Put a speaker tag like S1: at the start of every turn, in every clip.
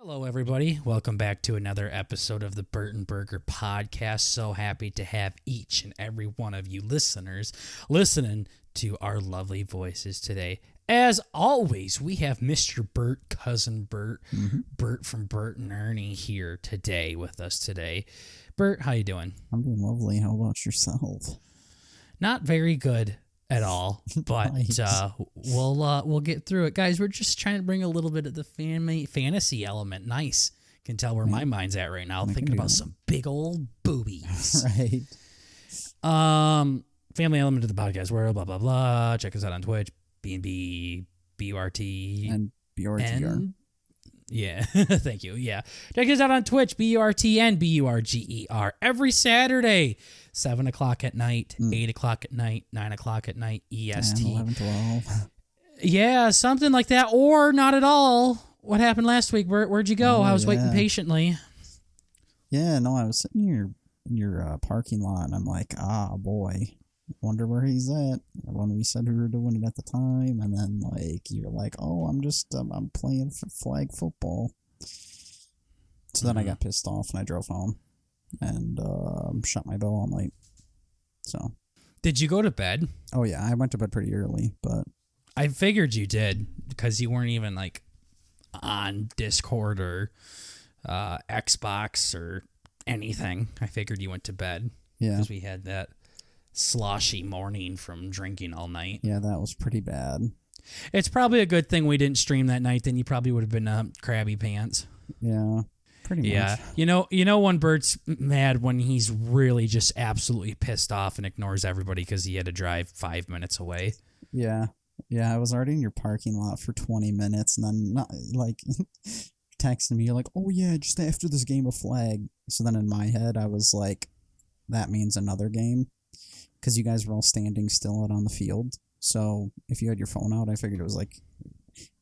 S1: Hello, everybody. Welcome back to another episode of the Burton Burger Podcast. So happy to have each and every one of you listeners listening to our lovely voices today. As always, we have Mr. Bert, Cousin Bert, Bert from Bert and Ernie here today with us today. Bert, how you doing?
S2: I'm doing lovely. How about yourself?
S1: Not very good at all, but
S2: Nice.
S1: we'll get through it, guys. We're just trying to bring a little bit of the fantasy element. Nice, can tell where my mind's at right now. Thinking about some big old boobies.
S2: Right.
S1: Family element of the podcast. Where blah blah blah. Check us out on Twitch. B&B BURT
S2: And BRTR.
S1: Yeah, thank you. Yeah, check us out on Twitch. BURTN BURGER every Saturday. 7 o'clock at night, 8 o'clock at night, 9 o'clock at night, EST.
S2: 10, 11, 12.
S1: Yeah, something like that, or not at all. What happened last week? Where'd you go?
S2: Oh,
S1: I was waiting
S2: yeah.
S1: patiently.
S2: Yeah, no, I was sitting in your parking lot, and I'm like, boy, wonder where he's at. When we said we were doing it at the time, and then you're like, I'm playing flag football. So then I got pissed off, and I drove home, and shut my door all night. So.
S1: Did you go to bed?
S2: Oh yeah, I went to bed pretty early, but.
S1: I figured you did because you weren't even on Discord or Xbox or anything. I figured you went to bed.
S2: Yeah.
S1: Because we had that sloshy morning from drinking all night.
S2: Yeah, that was pretty bad.
S1: It's probably a good thing we didn't stream that night. Then you probably would have been crabby pants.
S2: Yeah, pretty much.
S1: Yeah. You know when Bert's mad when he's really just absolutely pissed off and ignores everybody because he had to drive 5 minutes away.
S2: Yeah. Yeah, I was already in your parking lot for 20 minutes, and then texting me, you're like, oh yeah, just after this game of flag. So then in my head, I was like, that means another game, because you guys were all standing still out on the field. So if you had your phone out, I figured it was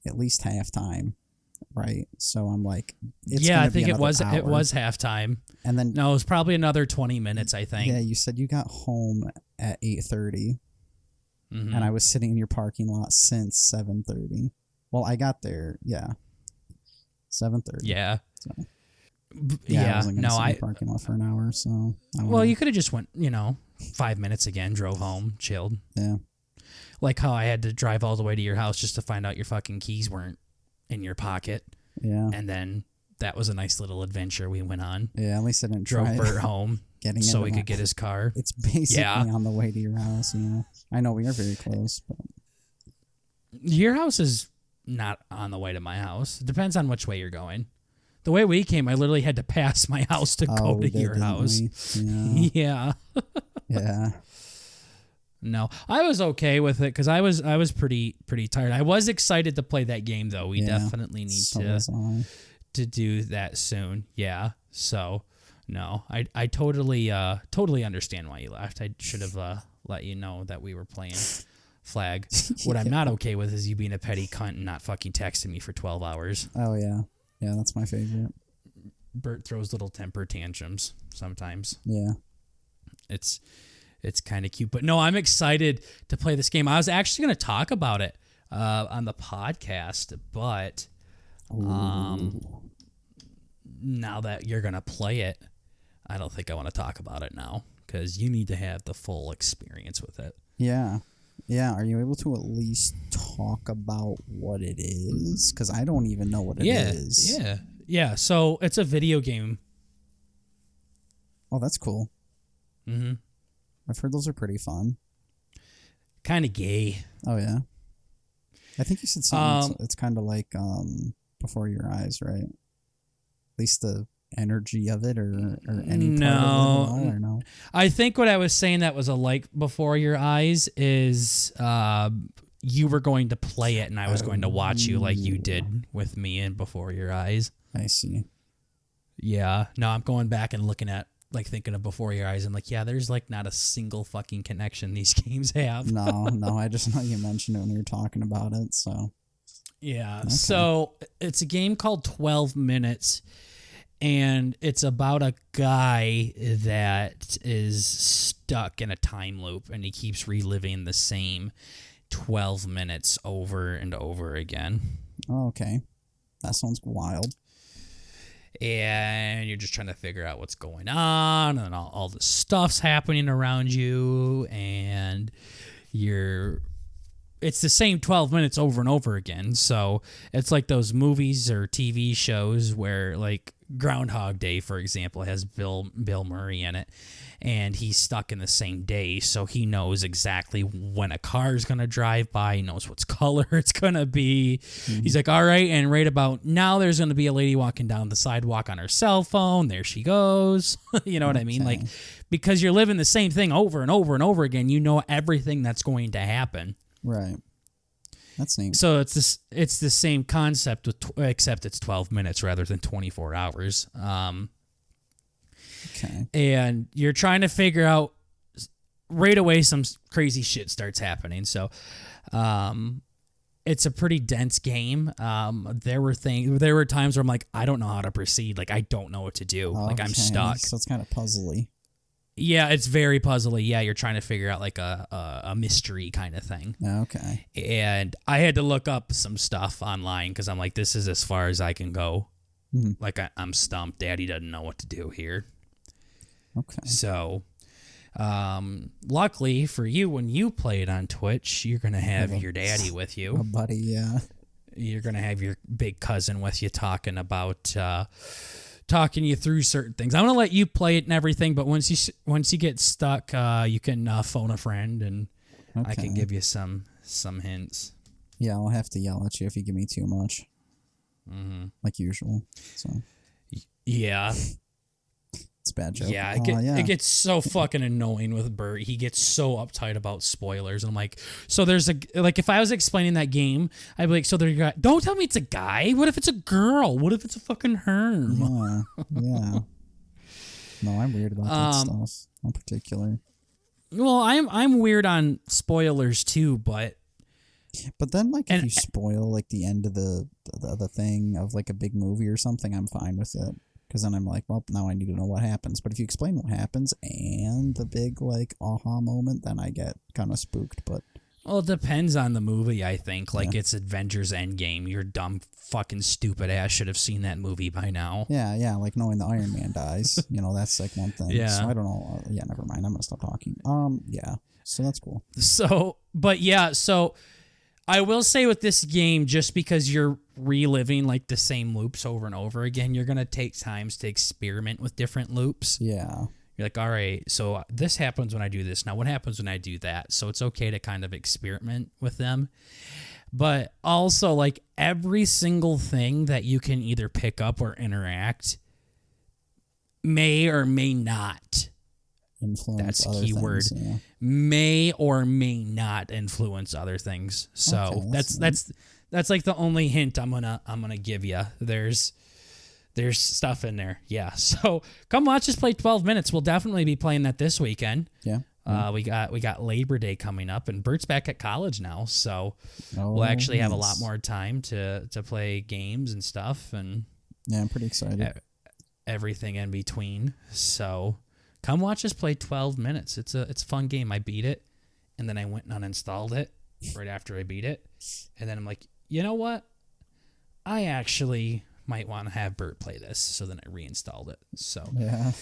S2: at least halftime, right? So I'm like,
S1: I think it was
S2: hour.
S1: it was halftime.
S2: And then
S1: no, it was probably another 20 minutes, I think.
S2: Yeah, you said you got home at 8:30. And I was sitting in your parking lot since 7:30. Well, I got there, 7:30.
S1: Yeah.
S2: So, I wasn't gonna sit in
S1: I
S2: the parking lot for an hour, so.
S1: You could have just went, 5 minutes again, drove home, chilled.
S2: Yeah.
S1: Like how I had to drive all the way to your house just to find out your fucking keys weren't in your pocket.
S2: Yeah.
S1: And then that was a nice little adventure we went on.
S2: Yeah, at least I didn't
S1: drove Bert home so he could get his car.
S2: It's basically on the way to your house, I know we are very close, but.
S1: Your house is not on the way to my house. It depends on which way you're going. The way we came, I literally had to pass my house to go to your house. Yeah.
S2: Yeah.
S1: No, I was okay with it because I was pretty tired. I was excited to play that game though. We definitely need to do that soon. Yeah. So no, I totally understand why you left. I should have let you know that we were playing flag. What I'm not okay with is you being a petty cunt and not fucking texting me for 12 hours.
S2: Oh yeah. Yeah, that's my favorite.
S1: Bert throws little temper tantrums sometimes.
S2: Yeah.
S1: It's kind of cute. But no, I'm excited to play this game. I was actually going to talk about it on the podcast, but now that you're going to play it, I don't think I want to talk about it now because you need to have the full experience with it.
S2: Yeah. Yeah, are you able to at least talk about what it is? Because I don't even know what it is.
S1: Yeah. So it's a video game.
S2: Oh, that's cool.
S1: Mm-hmm.
S2: I've heard those are pretty fun.
S1: Kind of gay.
S2: Oh, yeah? I think you said something. It's kind of like Before Your Eyes, right? At least the energy of it or any part of it or no?
S1: I think what I was saying that was Before Your Eyes is you were going to play it and I was going to watch you like you did with me in Before Your Eyes.
S2: I see.
S1: Yeah. No, I'm going back and looking at thinking of Before Your Eyes. I'm like, yeah, there's not a single fucking connection these games have.
S2: No, I just know you mentioned it when you were talking about it, so.
S1: Yeah. Okay. So it's a game called 12 Minutes. And it's about a guy that is stuck in a time loop and he keeps reliving the same 12 minutes over and over again.
S2: Oh, okay. That sounds wild.
S1: and you're just trying to figure out what's going on, and all the stuff's happening around you, and it's the same 12 minutes over and over again. So it's like those movies or TV shows where, like, Groundhog Day, for example, has Bill Murray in it, and he's stuck in the same day, so he knows exactly when a car is going to drive by. He knows what color it's going to be. Mm-hmm. He's like, all right, and right about now there's going to be a lady walking down the sidewalk on her cell phone. There she goes. You know what I mean? Like, because you're living the same thing over and over and over again, you know everything that's going to happen.
S2: Right. That's neat.
S1: So it's the same concept, except it's 12 minutes rather than 24 hours.
S2: Okay.
S1: And you're trying to figure out right away some crazy shit starts happening. So it's a pretty dense game. There were times where I'm like, I don't know how to proceed. Like, I don't know what to do. Okay. Like, I'm stuck.
S2: So it's kind of puzzly.
S1: Yeah, it's very puzzly. Yeah, you're trying to figure out like a mystery kind of thing.
S2: Okay.
S1: And I had to look up some stuff online because I'm like, this is as far as I can go. Mm-hmm. Like, I'm stumped. Daddy doesn't know what to do here.
S2: Okay.
S1: So, luckily for you, when you play it on Twitch, you're going to have your daddy with you.
S2: A buddy, yeah.
S1: You're going to have your big cousin with you talking you through certain things. I'm going to let you play it and everything, but once you get stuck, you can phone a friend, and I can give you some hints.
S2: Yeah, I'll have to yell at you if you give me too much. Mm-hmm. Like usual. So.
S1: Yeah.
S2: It's a bad joke.
S1: Yeah, it gets so fucking annoying with Bert. He gets so uptight about spoilers. And I'm like, so there's if I was explaining that game, I'd be like, so don't tell me it's a guy. What if it's a girl? What if it's a fucking herm?
S2: Yeah. No, I'm weird about that stuff in particular.
S1: Well, I'm weird on spoilers too, but
S2: then like if you spoil like the end of the thing of like a big movie or something, I'm fine with it. Because then I'm like, well, now I need to know what happens. But if you explain what happens and the big, like, aha moment, then I get kind of spooked. But
S1: well, it depends on the movie, I think. Like, it's Avengers Endgame. Your dumb, fucking stupid ass should have seen that movie by now.
S2: Yeah, like knowing the Iron Man dies. That's like one thing.
S1: Yeah.
S2: So I don't know. Yeah, never mind. I'm going to stop talking. Yeah. So that's cool.
S1: So I will say with this game, just because you're reliving like the same loops over and over again, you're going to take times to experiment with different loops.
S2: Yeah.
S1: You're like, all right, so this happens when I do this. Now what happens when I do that? So it's okay to kind of experiment with them. But also, like, every single thing that you can either pick up or interact may or may not
S2: influence.
S1: That's a key word. Yeah. May or may not influence other things. So okay, that's like the only hint I'm gonna give you. There's stuff in there. Yeah. So come watch us play 12 minutes. We'll definitely be playing that this weekend.
S2: Yeah.
S1: We got Labor Day coming up, and Bert's back at college now, so we'll actually have a lot more time to play games and stuff, and
S2: yeah, I'm pretty excited.
S1: Everything in between. So come watch us play 12 minutes. It's a fun game. I beat it, and then I went and uninstalled it right after I beat it, and then I'm like, you know what? I actually might want to have Bert play this. So then I reinstalled it. So
S2: yeah.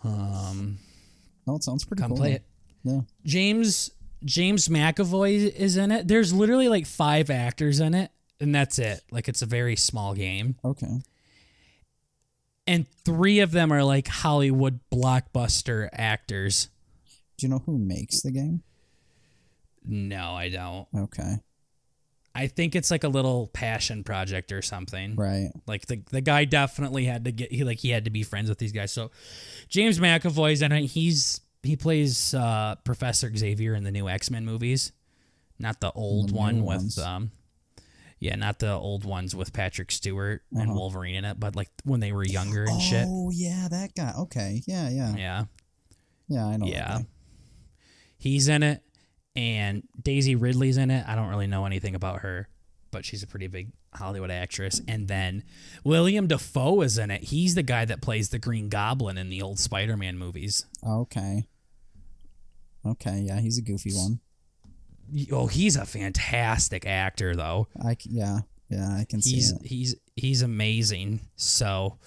S2: Oh, it sounds pretty cool.
S1: Come play it.
S2: Yeah.
S1: James McAvoy is in it. There's literally like 5 actors in it, and that's it. Like, it's a very small game.
S2: Okay.
S1: And 3 of them are like Hollywood blockbuster actors.
S2: Do you know who makes the game?
S1: No, I don't.
S2: Okay.
S1: I think it's like a little passion project or something.
S2: Right.
S1: Like the guy definitely had to he had to be friends with these guys. So James McAvoy's in it. He plays Professor Xavier in the new X-Men movies. Not the old one with not the old ones with Patrick Stewart and Wolverine in it, but like when they were younger and shit.
S2: Oh yeah, that guy. Okay. Yeah.
S1: Yeah,
S2: I know.
S1: Yeah. He's in it. And Daisy Ridley's in it. I don't really know anything about her, but she's a pretty big Hollywood actress. And then William Dafoe is in it. He's the guy that plays the Green Goblin in the old Spider-Man movies.
S2: Okay, yeah, he's a goofy one.
S1: Oh, he's a fantastic actor, though.
S2: I can see it.
S1: he's amazing. So,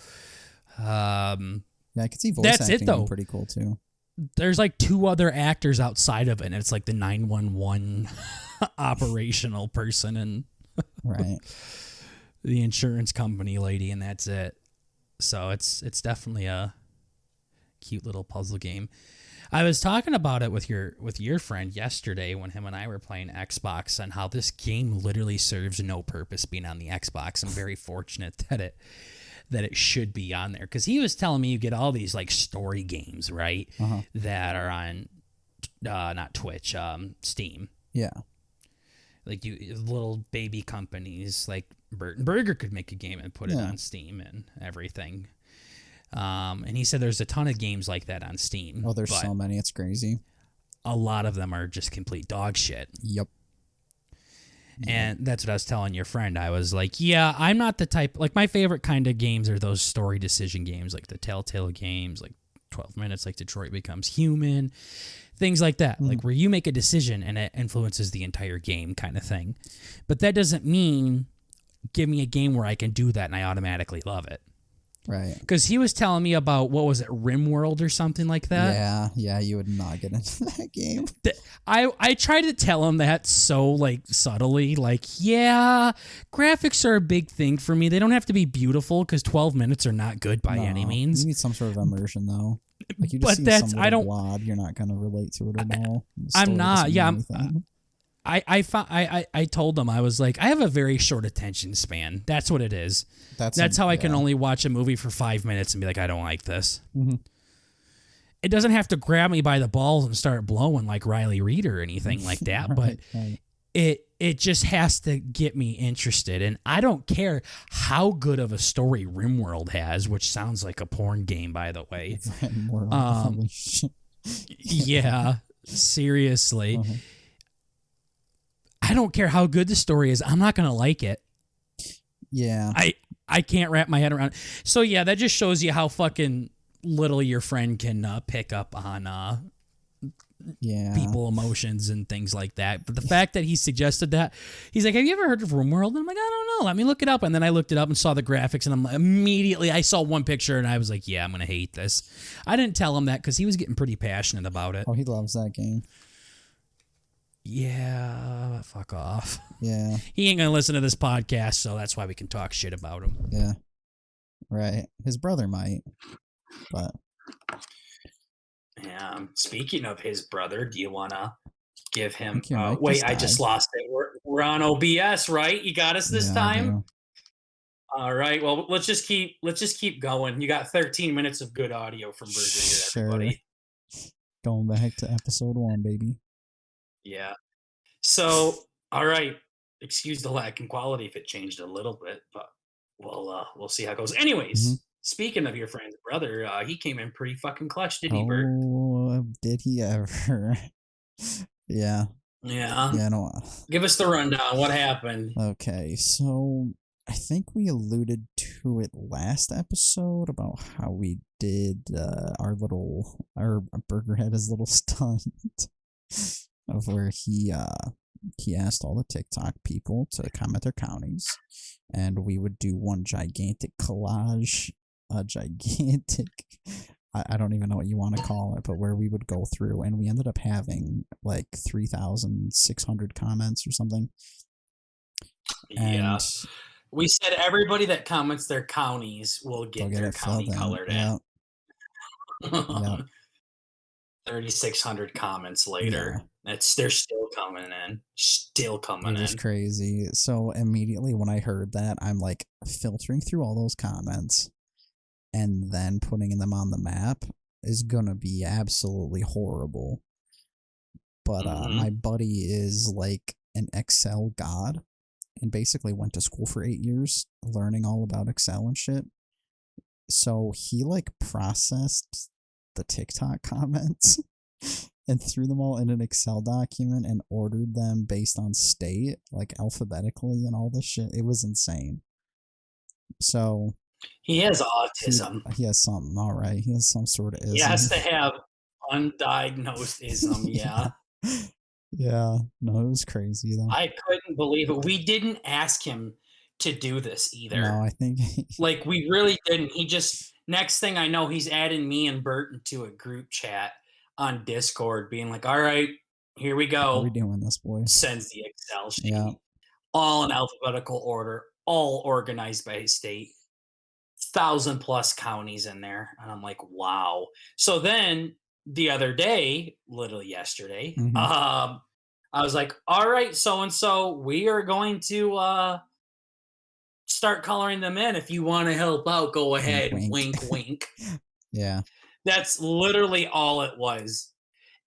S2: Yeah, I could see voice
S1: that's
S2: acting
S1: it though.
S2: being pretty cool too.
S1: There's like 2 other actors outside of it, and it's like the 911 operational person and
S2: Right.
S1: the insurance company lady, and that's it. So it's definitely a cute little puzzle game. I was talking about it with your friend yesterday when him and I were playing Xbox, and how this game literally serves no purpose being on the Xbox. I'm very fortunate that it should be on there, because he was telling me you get all these like story games, right? That are on not Twitch, Steam.
S2: Yeah.
S1: Like you little baby companies like Burt and Burger could make a game and put it on Steam and everything. And he said there's a ton of games like that on Steam.
S2: Oh, there's so many, it's crazy.
S1: A lot of them are just complete dog shit.
S2: Yep.
S1: And that's what I was telling your friend. I was like, yeah, I'm not the type, like my favorite kind of games are those story decision games, like the Telltale games, like 12 Minutes, like Detroit Becomes Human, things like that, like where you make a decision and it influences the entire game kind of thing. But that doesn't mean give me a game where I can do that and I automatically love it.
S2: Right.
S1: Because he was telling me about, what was it, RimWorld or something like that?
S2: Yeah, you would not get into that game.
S1: I tried to tell him that so like subtly, like, yeah, graphics are a big thing for me. They don't have to be beautiful, because 12 minutes are not good by any means.
S2: You need some sort of immersion though. Like you just see some little blob, you're not gonna relate to it at all.
S1: I'm not. Yeah, I told them, I was like, I have a very short attention span. That's what it is. That's how I can only watch a movie for 5 minutes and be like, I don't like this. It doesn't have to grab me by the balls and start blowing like Riley Reid or anything like that, but it just has to get me interested. And I don't care how good of a story RimWorld has, which sounds like a porn game, by the way. Yeah, seriously. I don't care how good the story is. I'm not going to like it.
S2: Yeah.
S1: I can't wrap my head around it. So, yeah, that just shows you how fucking little your friend can pick up on people emotions and things like that. But the fact that he suggested that, he's like, have you ever heard of RimWorld? And I'm like, I don't know. Let me look it up. And then I looked it up and saw the graphics, and I saw one picture and I was like, yeah, I'm going to hate this. I didn't tell him that because he was getting pretty passionate about it.
S2: Oh, he loves that game.
S1: Yeah, fuck off.
S2: Yeah.
S1: He ain't gonna listen to this podcast, so that's why we can talk shit about him.
S2: Yeah. Right. His brother might, but.
S1: Yeah. Speaking of his brother, do you want to give him...
S2: wait,
S1: I just lost it. We're on OBS, right? You got us this time? All right. Well, let's just keep going. You got 13 minutes of good audio from Burger here, everybody.
S2: Going back to episode 1, baby.
S1: Yeah. So, all right. Excuse the lack in quality if it changed a little bit, but we'll see how it goes. Anyways, speaking of your friend's brother, he came in pretty fucking clutch, didn't he, Bert?
S2: Oh, did he ever? Yeah.
S1: Yeah.
S2: Yeah, no.
S1: Give us the rundown. What happened?
S2: Okay, so I think we alluded to it last episode about how we did our Burger had his little stunt of where he asked all the TikTok people to comment their counties, and we would do one gigantic collage, I don't even know what you want to call it, but where we would go through, and we ended up having like 3,600 comments or something.
S1: Yeah. And we said everybody that comments their counties will get their county colored in.
S2: Yeah.
S1: 3,600 comments later. Yeah. They're still coming in. It was
S2: crazy. So immediately when I heard that, I'm like filtering through all those comments and then putting them on the map is gonna be absolutely horrible. But my buddy is like an Excel god and basically went to school for 8 years learning all about Excel and shit. So he like processed the TikTok comments and threw them all in an Excel document and ordered them based on state, like alphabetically and all this shit. It was insane. So
S1: he has autism.
S2: He has something, all right. He has some sort of ism.
S1: He has to have undiagnosed ism, yeah.
S2: Yeah, no, it was crazy though.
S1: I couldn't believe it. We didn't ask him
S3: to do this either.
S2: No, I think
S3: Like, we really didn't. He just next thing I know, he's adding me and Bert into a group chat on Discord, being like, "All right, here we
S2: how are we
S3: go."
S2: doing this, boys?
S3: Sends the Excel sheet,
S2: Yeah.
S3: all in alphabetical order, all organized by state, 1,000+ counties in there, and I'm like, "Wow." So then the other day, literally yesterday,
S2: Mhm.
S3: I was like, "All right, so and so, we are going to start coloring them in. If you want to help out, go ahead."
S2: Wink, wink.
S3: Wink, wink.
S2: Yeah.
S3: That's literally all it was.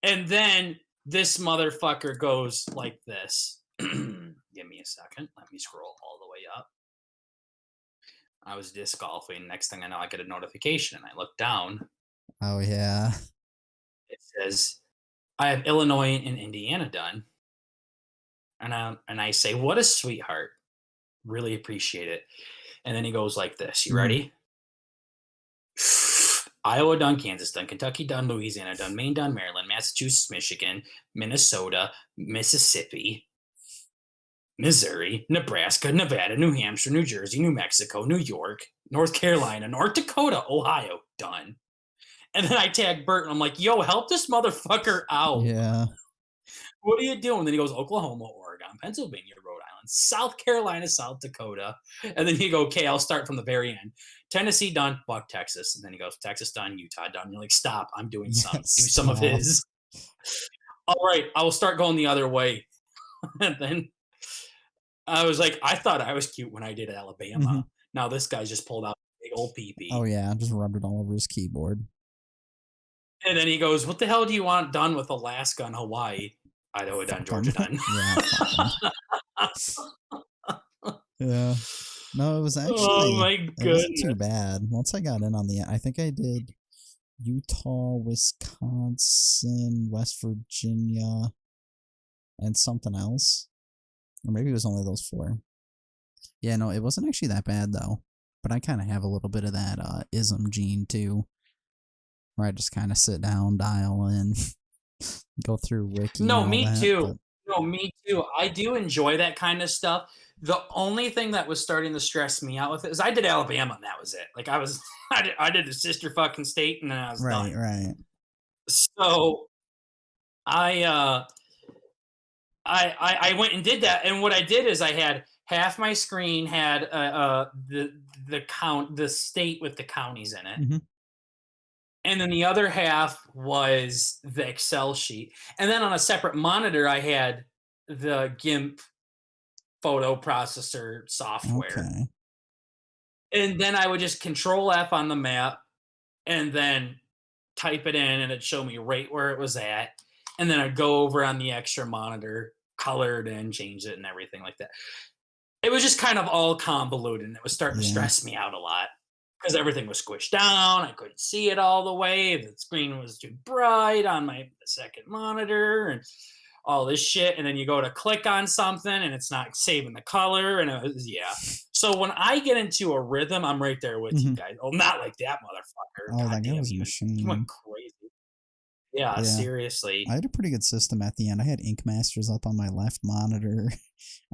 S3: And then this motherfucker goes like this. Give me a second. Let me scroll all the way up. I was disc golfing. Next thing I know, I get a notification and I look down.
S2: Oh yeah.
S3: It says, I have Illinois and Indiana done. And I say, "What a sweetheart. Really appreciate it." And then he goes like this. You ready? Iowa done, Kansas done, Kentucky done, Louisiana done, Maine done, Maryland, Massachusetts, Michigan, Minnesota, Mississippi, Missouri, Nebraska, Nevada, New Hampshire, New Jersey, New Mexico, New York, North Carolina, North Dakota, Ohio, done. And then I tag Bert and I'm like, "Yo, help this motherfucker out.
S2: Yeah.
S3: What are you doing?" And then he goes, "Oklahoma, Oregon, Pennsylvania, Rhode Island, South Carolina, South Dakota." And then you go, "Okay, I'll start from the very end. Tennessee done, Buck, Texas." And then he goes, "Texas done, Utah done." And you're like, "Stop, I'm doing some. Do some of his." All right, I will start going the other way. And then I was like, I thought I was cute when I did Alabama.
S2: Mhm.
S3: Now this guy's just pulled out a big old pee-pee.
S2: Oh yeah, just rubbed it all over his keyboard.
S3: And then he goes, "What the hell do you want done with Alaska and Hawaii?" Idaho done, Georgia done.
S2: Yeah. Yeah. No, it was actually.
S3: Oh my
S2: It wasn't too
S3: goodness.
S2: bad. Once I got in on I think I did Utah, Wisconsin, West Virginia, and something else. Or maybe it was only those 4. Yeah, no, it wasn't actually that bad though. But I kind of have a little bit of that ism gene too, where I just kind of sit down, dial in, go through wiki.
S3: No,
S2: and all
S3: me
S2: that,
S3: too.
S2: but-
S3: No, me too. I do enjoy that kind of stuff. The only thing that was starting to stress me out with it is I did Alabama and that was it. Like I did a sister fucking state and then I was done.
S2: Right.
S3: So I went and did that, and what I did is I had half my screen had the state with the counties in it,
S2: Mhm.
S3: and then the other half was the Excel sheet, and then on a separate monitor I had the GIMP photo processor software,
S2: Okay.
S3: and then I would just Control F on the map, and then type it in, and it'd show me right where it was at. And then I'd go over on the extra monitor, color it in, change it, and everything like that. It was just kind of all convoluted, and it was starting to stress me out a lot because everything was squished down. I couldn't see it all the way. The screen was too bright on my second monitor, and all this shit. And then you go to click on something, and it's not saving the color. And it was, So when I get into a rhythm, I'm right there with you guys. Oh, not like that motherfucker.
S2: Oh, that guy was a machine.
S3: He went crazy. Yeah, seriously.
S2: I had a pretty good system at the end. I had Ink Masters up on my left monitor.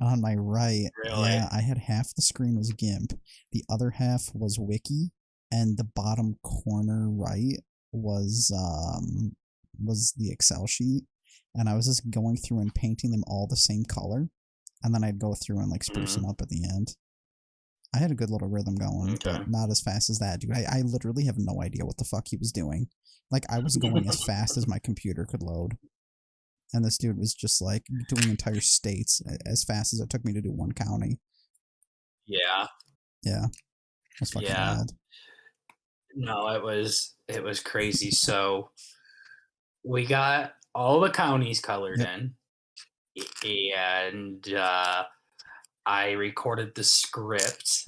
S2: On my right,
S3: Really?
S2: yeah, I had half the screen was GIMP. The other half was Wiki, and the bottom corner right was the Excel sheet. And I was just going through and painting them all the same color, and then I'd go through and like spruce them up at the end. I had a good little rhythm going, but not as fast as that dude. I literally have no idea what the fuck he was doing. Like, I was going as fast as my computer could load. And this dude was just, like, doing entire states as fast as it took me to do one county.
S3: Yeah.
S2: Yeah. That's fucking wild.
S3: No, it was crazy. So we got all the counties colored in. And I recorded the script.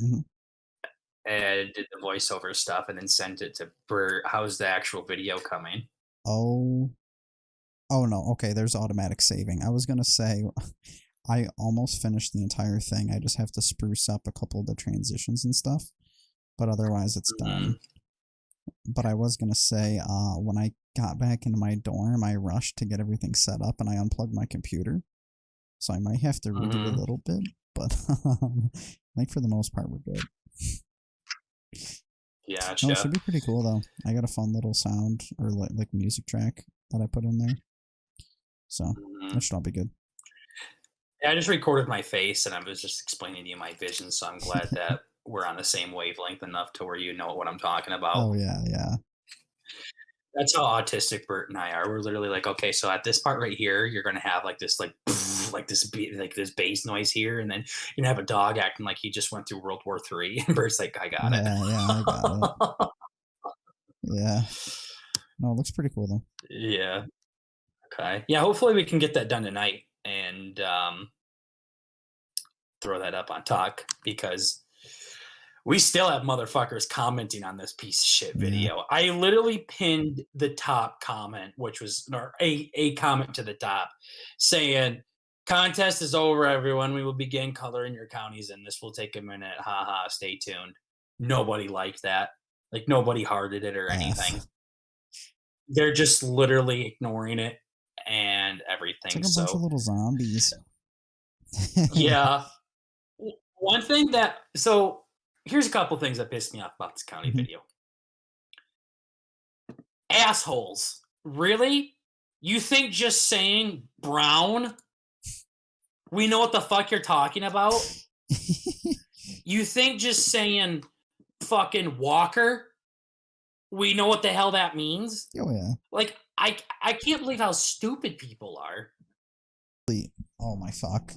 S3: And did the voiceover stuff and then sent it to Bert. How's the actual video coming?
S2: Oh no. Okay, there's automatic saving. I was going to say, I almost finished the entire thing. I just have to spruce up a couple of the transitions and stuff. But otherwise, it's done. But I was going to say, when I got back into my dorm, I rushed to get everything set up and I unplugged my computer. So I might have to redo a little bit. But Like for the most part, we're good.
S3: Yeah,
S2: No, it should be pretty cool though. I got a fun little sound or like music track that I put in there, so that should all be good.
S3: Yeah, I just recorded my face and I was just explaining to you my vision, so I'm glad that we're on the same wavelength enough to where you know what I'm talking about.
S2: Oh yeah.
S3: That's how autistic Bert and I are. We're literally like, okay, so at this part right here, you're gonna have like this like this bass noise here, and then you're gonna have a dog acting like he just went through World War III. And Bert's like, I got it.
S2: Yeah, I got it. Yeah. No, it looks pretty cool though.
S3: Yeah. Okay. Yeah, hopefully we can get that done tonight and throw that up on Talk, because we still have motherfuckers commenting on this piece of shit video. Yeah. I literally pinned the top comment, which was a comment to the top saying, contest is over, everyone. We will begin coloring your counties and this will take a minute. Haha, stay tuned. Nobody liked that. Like, nobody hearted it or anything. They're just literally ignoring it and everything.
S2: It's like a bunch of little zombies.
S3: Yeah. One thing that, so here's a couple things that pissed me off about this county video. Assholes. Really? You think just saying brown, we know what the fuck you're talking about? You think just saying fucking Walker, we know what the hell that means?
S2: Oh yeah.
S3: Like, I can't believe how stupid people are.
S2: Oh my fuck.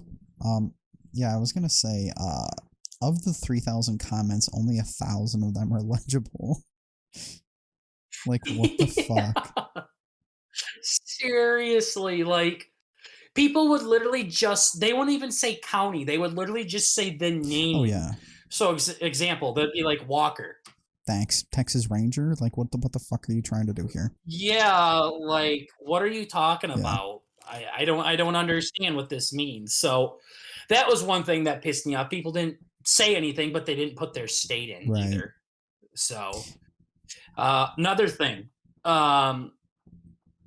S2: Yeah, I was gonna say, of the 3,000 comments, only 1,000 of them are legible. Like, what the fuck?
S3: Seriously, like, people would literally just, they wouldn't even say county. They would literally just say the name.
S2: Oh, yeah.
S3: So, example, they'd be like Walker.
S2: Thanks. Texas Ranger? Like, what the fuck are you trying to do here?
S3: Yeah, like, what are you talking about? I don't understand what this means. So, that was one thing that pissed me off. People didn't say anything, but they didn't put their state in either. So, another thing,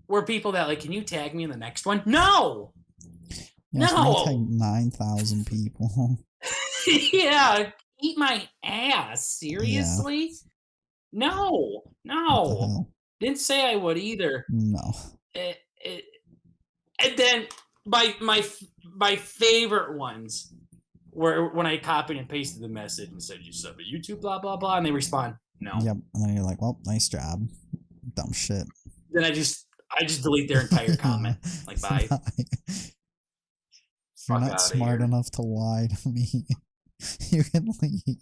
S3: were people that like, can you tag me in the next one? No,
S2: yes, no. Tag 9,000 people.
S3: Yeah, eat my ass. Seriously? Yeah. No. Didn't say I would either.
S2: No.
S3: And then my favorite ones were when I copied and pasted the message and said, you sub at YouTube, blah, blah, blah. And they respond, no.
S2: Yep. And then you're like, well, nice job. Dumb shit.
S3: Then I just delete their entire comment. Like, bye.
S2: You're not smart enough to lie to me. You can leave.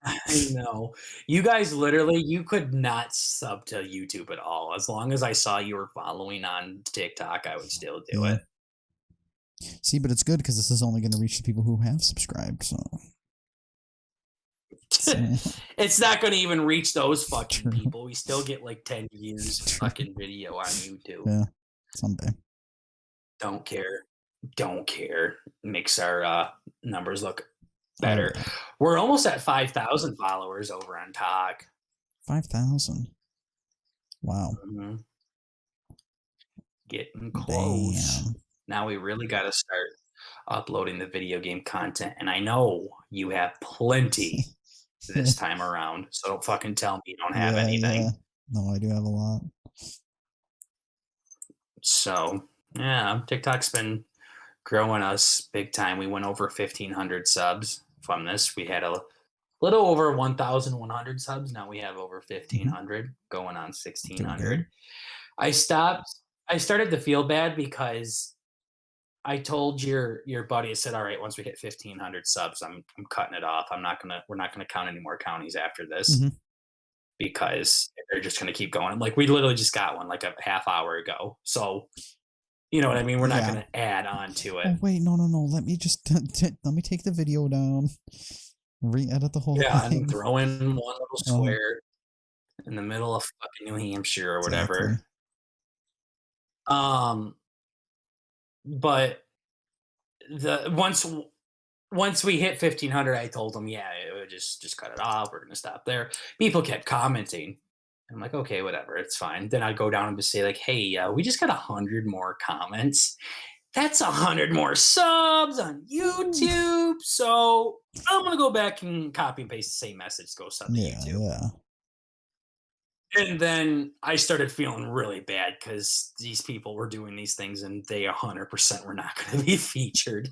S3: I know. You guys literally, you could not sub to YouTube at all. As long as I saw you were following on TikTok, I would still do it.
S2: See, but it's good because this is only going to reach the people who have subscribed. So
S3: it's not going to even reach those fucking people. We still get like 10 views fucking video on YouTube.
S2: Yeah, someday.
S3: Don't care. Makes our numbers look better. Oh, yeah. We're almost at 5,000 followers over on Talk.
S2: 5,000. Wow.
S3: Mm-hmm. Getting close. Damn. Now we really got to start uploading the video game content. And I know you have plenty this time around. So don't fucking tell me you don't have anything. Yeah.
S2: No, I do have a lot.
S3: So, yeah, TikTok's been growing us big time. We went over 1,500 subs from this. We had a little over 1,100 subs. Now we have over 1,500, going on 1,600. I started to feel bad because I told your buddy, I said, all right, once we hit 1,500 subs, I'm cutting it off. we're not gonna count any more counties after this, because they're just gonna keep going. Like, we literally just got one like a half hour ago. So, you know what I mean? We're not gonna add on to it.
S2: Oh wait, no. Let me just let me take the video down, re-edit the whole thing.
S3: And throw in one little square in the middle of fucking New Hampshire or whatever. But once we hit 1,500, I told them, just cut it off. We're gonna stop there. People kept commenting. I'm like, okay, whatever, it's fine. Then I'd go down and just say like, hey, we just got 100 more comments. that's 100 more subs on YouTube. So I'm going to go back and copy and paste the same message, go sub to YouTube.
S2: Yeah.
S3: And then I started feeling really bad because these people were doing these things and they 100% were not going to be featured.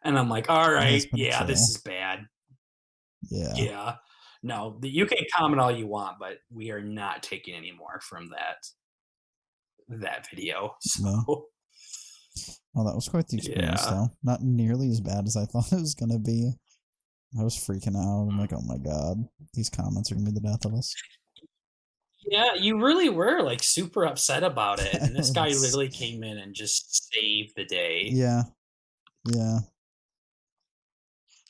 S3: And I'm like, all right, yeah, this is bad. Yeah. No, you can comment all you want, but we are not taking any more from that video. So.
S2: No. Well, that was quite the experience, though. Not nearly as bad as I thought it was going to be. I was freaking out. I'm like, oh my god, these comments are going to be the death of us.
S3: Yeah, you really were like super upset about it. And this guy literally came in and just saved the day.
S2: Yeah.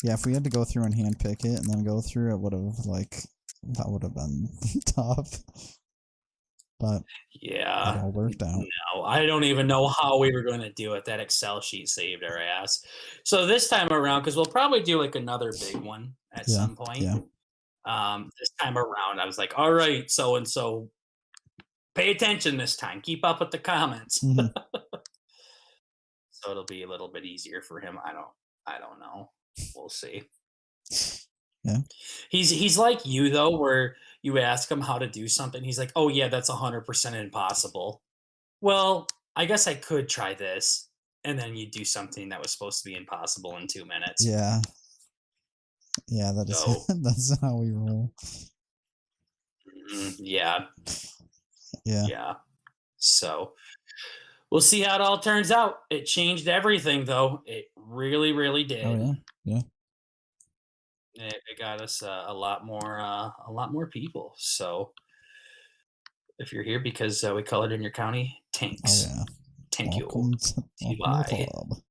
S2: Yeah, if we had to go through and handpick it and then go through, that would have been tough. But
S3: yeah,
S2: it all worked out.
S3: No, I don't even know how we were going to do it. That Excel sheet saved our ass. So this time around, because we'll probably do like another big one at some point.
S2: Yeah.
S3: This time around, I was like, all right, so and so, pay attention this time. Keep up with the comments.
S2: Mm-hmm.
S3: So it'll be a little bit easier for him. I don't know. We'll see.
S2: Yeah.
S3: He's like you though, where you ask him how to do something, he's like, "Oh yeah, that's 100% impossible." Well, I guess I could try this, and then you do something that was supposed to be impossible in 2 minutes.
S2: Yeah. Yeah, that is
S3: So,
S2: that's how we roll.
S3: Yeah.
S2: Yeah.
S3: So we'll see how it all turns out. It changed everything, though. It really, really did.
S2: Oh yeah.
S3: It got us a lot more people. So if you're here because we colored in your county, thanks.
S2: Oh yeah.
S3: Thank
S2: welcome
S3: you.
S2: To the club.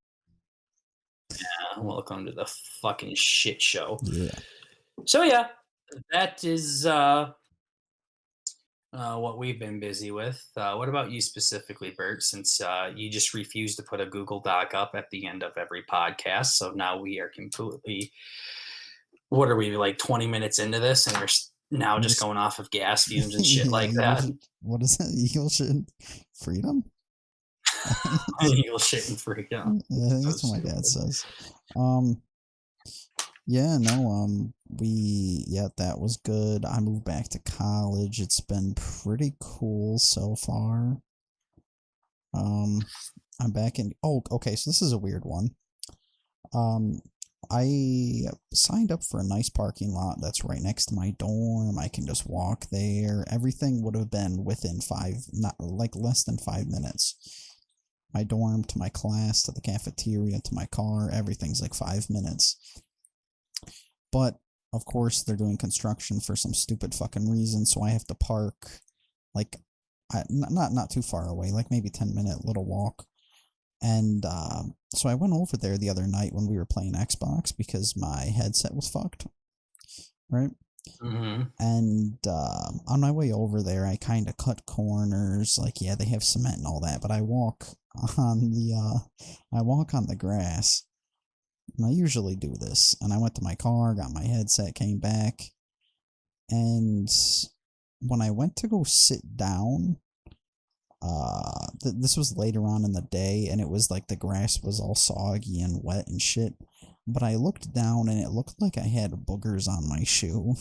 S3: Yeah, welcome to the fucking shit show.
S2: Yeah.
S3: So yeah, that is what we've been busy with. What about you specifically, Bert? Since you just refused to put a Google Doc up at the end of every podcast, so now we are completely. What are we, like 20 minutes into this, and we're now just going off of gas fumes and shit like that?
S2: What is that? Eagle shit freedom?
S3: Eagle shit and freedom.
S2: I think that's what my dad says. Yeah, no, that was good. I moved back to college. It's been pretty cool so far. I'm back in, okay, so this is a weird one. I signed up for a nice parking lot that's right next to my dorm. I can just walk there. Everything would have been within less than 5 minutes. My dorm to my class to the cafeteria to my car, everything's like 5 minutes. But of course they're doing construction for some stupid fucking reason, so I have to park like not too far away, like maybe 10-minute little walk. And so I went over there the other night when we were playing Xbox because my headset was fucked, right?
S3: Mm-hmm.
S2: And on my way over there, I kind of cut corners. Like, yeah, they have cement and all that, but I walk on the grass. And I usually do this. And I went to my car, got my headset, came back, and when I went to go sit down, this was later on in the day, and it was like the grass was all soggy and wet and shit. But I looked down, and it looked like I had boogers on my shoe.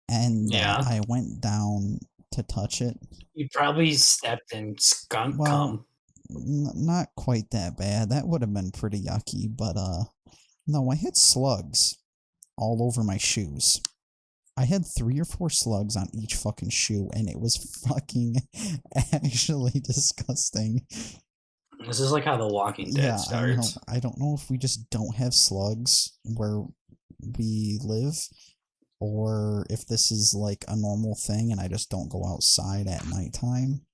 S2: And I went down to touch it.
S3: You probably stepped in skunk cum.
S2: Not quite that bad. That would have been pretty yucky, but no, I had slugs all over my shoes. I had 3 or 4 slugs on each fucking shoe, and it was fucking actually disgusting.
S3: This is like how The Walking Dead starts.
S2: I don't know if we just don't have slugs where we live, or if this is like a normal thing and I just don't go outside at nighttime.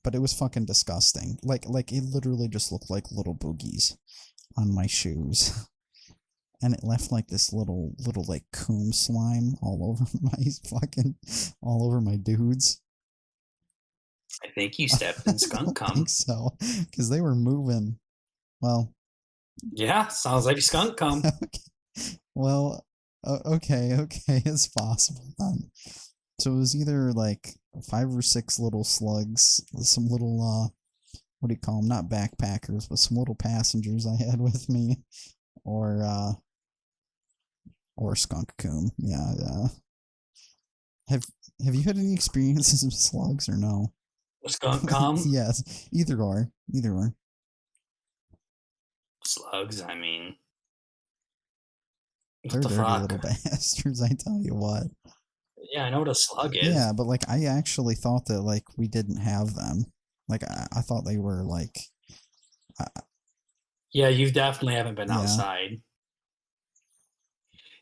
S2: But it was fucking disgusting. Like it literally just looked like little boogies on my shoes. And it left like this little like coom slime all over my dudes.
S3: I think you stepped in skunk cum.
S2: I think so, because they were moving. Well,
S3: yeah, sounds like skunk cum.
S2: Okay. Well, okay, it's possible then. So it was either like 5 or 6 little slugs, some little what do you call them? Not backpackers, but some little passengers I had with me, or skunk coon. Yeah, yeah. Have you had any experiences with slugs or no?
S3: Skunk com?
S2: Yes, either or.
S3: Slugs, I mean.
S2: They're dirty little bastards, I tell you what.
S3: Yeah, I know what a slug is.
S2: Yeah, but like I actually thought that like we didn't have them. Like I thought they were like.
S3: Yeah, you definitely haven't been outside.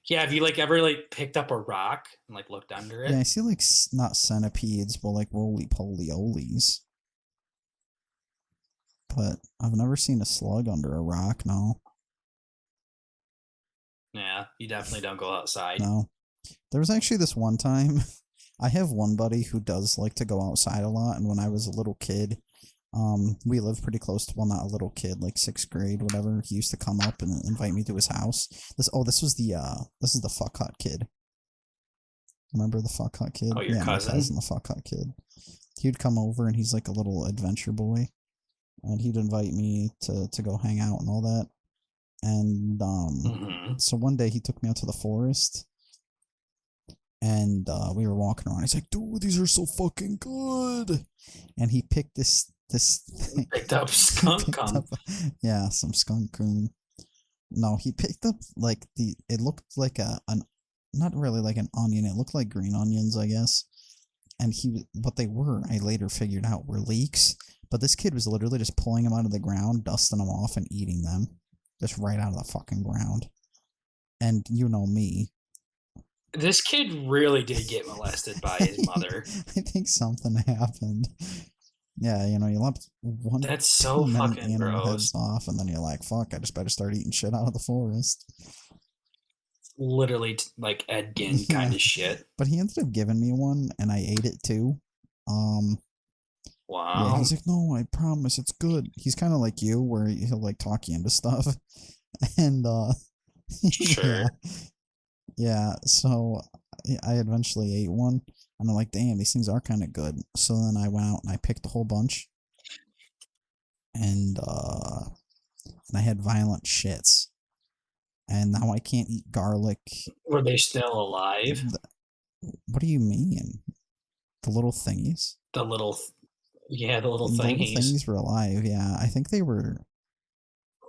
S3: Yeah, have you like ever like picked up a rock and like looked under it?
S2: Yeah, I see like not centipedes, but like roly-poly-olies. But I've never seen a slug under a rock. No.
S3: Yeah, you definitely don't go outside.
S2: No. There was actually this one time, I have one buddy who does like to go outside a lot, and when I was a little kid, we lived pretty close to, well, not a little kid, like 6th grade, whatever, he used to come up and invite me to his house. This is the fuck hut kid. Remember the fuck hut kid?
S3: Oh, your cousin?
S2: My cousin, the fuck hut kid. He'd come over and he's like a little adventure boy, and he'd invite me to go hang out and all that. And so one day he took me out to the forest, and we were walking around. He's like, "Dude, these are so fucking good!" And he picked this thing.
S3: Picked up skunk cum.
S2: Yeah, some skunk coon. No, he picked up like it looked like an not really like an onion. It looked like green onions, I guess. And what they were, I later figured out, were leeks. But this kid was literally just pulling them out of the ground, dusting them off, and eating them. Just right out of the fucking ground. And you know me.
S3: This kid really did get molested by his mother.
S2: I think something happened. Yeah, you know, you left one.
S3: That's so fucking gross.
S2: Heads off, and then you're like, fuck, I just better start eating shit out of the forest.
S3: Literally like Ed Gein kind of shit.
S2: But he ended up giving me one, and I ate it too.
S3: Wow.
S2: Yeah, he's like, no, I promise, it's good. He's kind of like you, where he'll like talk you into stuff. And
S3: sure.
S2: Yeah, so I eventually ate one, and I'm like, damn, these things are kind of good. So then I went out and I picked a whole bunch, and I had violent shits, and now I can't eat garlic.
S3: Were they still alive?
S2: What do you mean? The little thingies?
S3: The little thingies.
S2: The little thingies were alive, yeah. I think they were...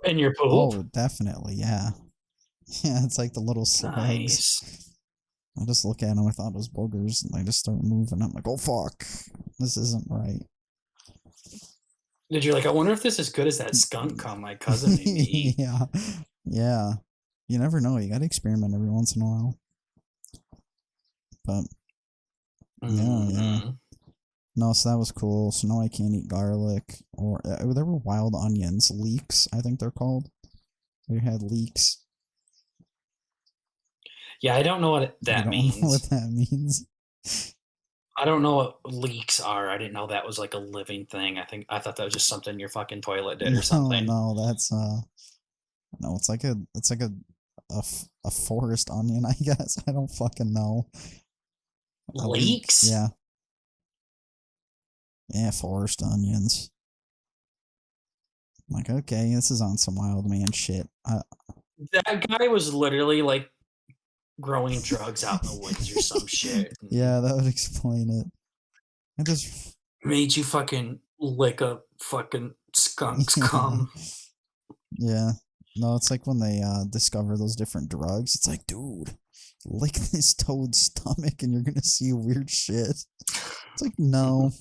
S3: In your poop?
S2: Oh, definitely, yeah. Yeah, it's like the little slugs.
S3: Nice.
S2: I just look at them, I thought it was boogers, and I just start moving. I'm like, oh fuck, this isn't right.
S3: Did you like, I wonder if this is as good as that skunk cum my cousin made me eat?
S2: Yeah. You never know, you gotta experiment every once in a while. But, yeah. No, so that was cool. So now I can't eat garlic, or there were wild onions, leeks, I think they're called. We had leeks.
S3: Yeah, I don't know what that means.
S2: I don't know what that means.
S3: I don't know what leeks are. I didn't know that was like a living thing. I thought that was just something your fucking toilet did or something.
S2: No, that's no, it's like a forest onion, I guess. I don't fucking know.
S3: Leeks?
S2: Yeah. Yeah, forest onions. I'm like, okay, this is on some wild man shit.
S3: That guy was literally like growing drugs out in the woods or some shit.
S2: Yeah, that would explain it. I just
S3: made you fucking lick a fucking skunk's cum.
S2: Yeah. No, it's like when they discover those different drugs. It's like, dude, lick this toad's stomach and you're gonna see weird shit. It's like, no.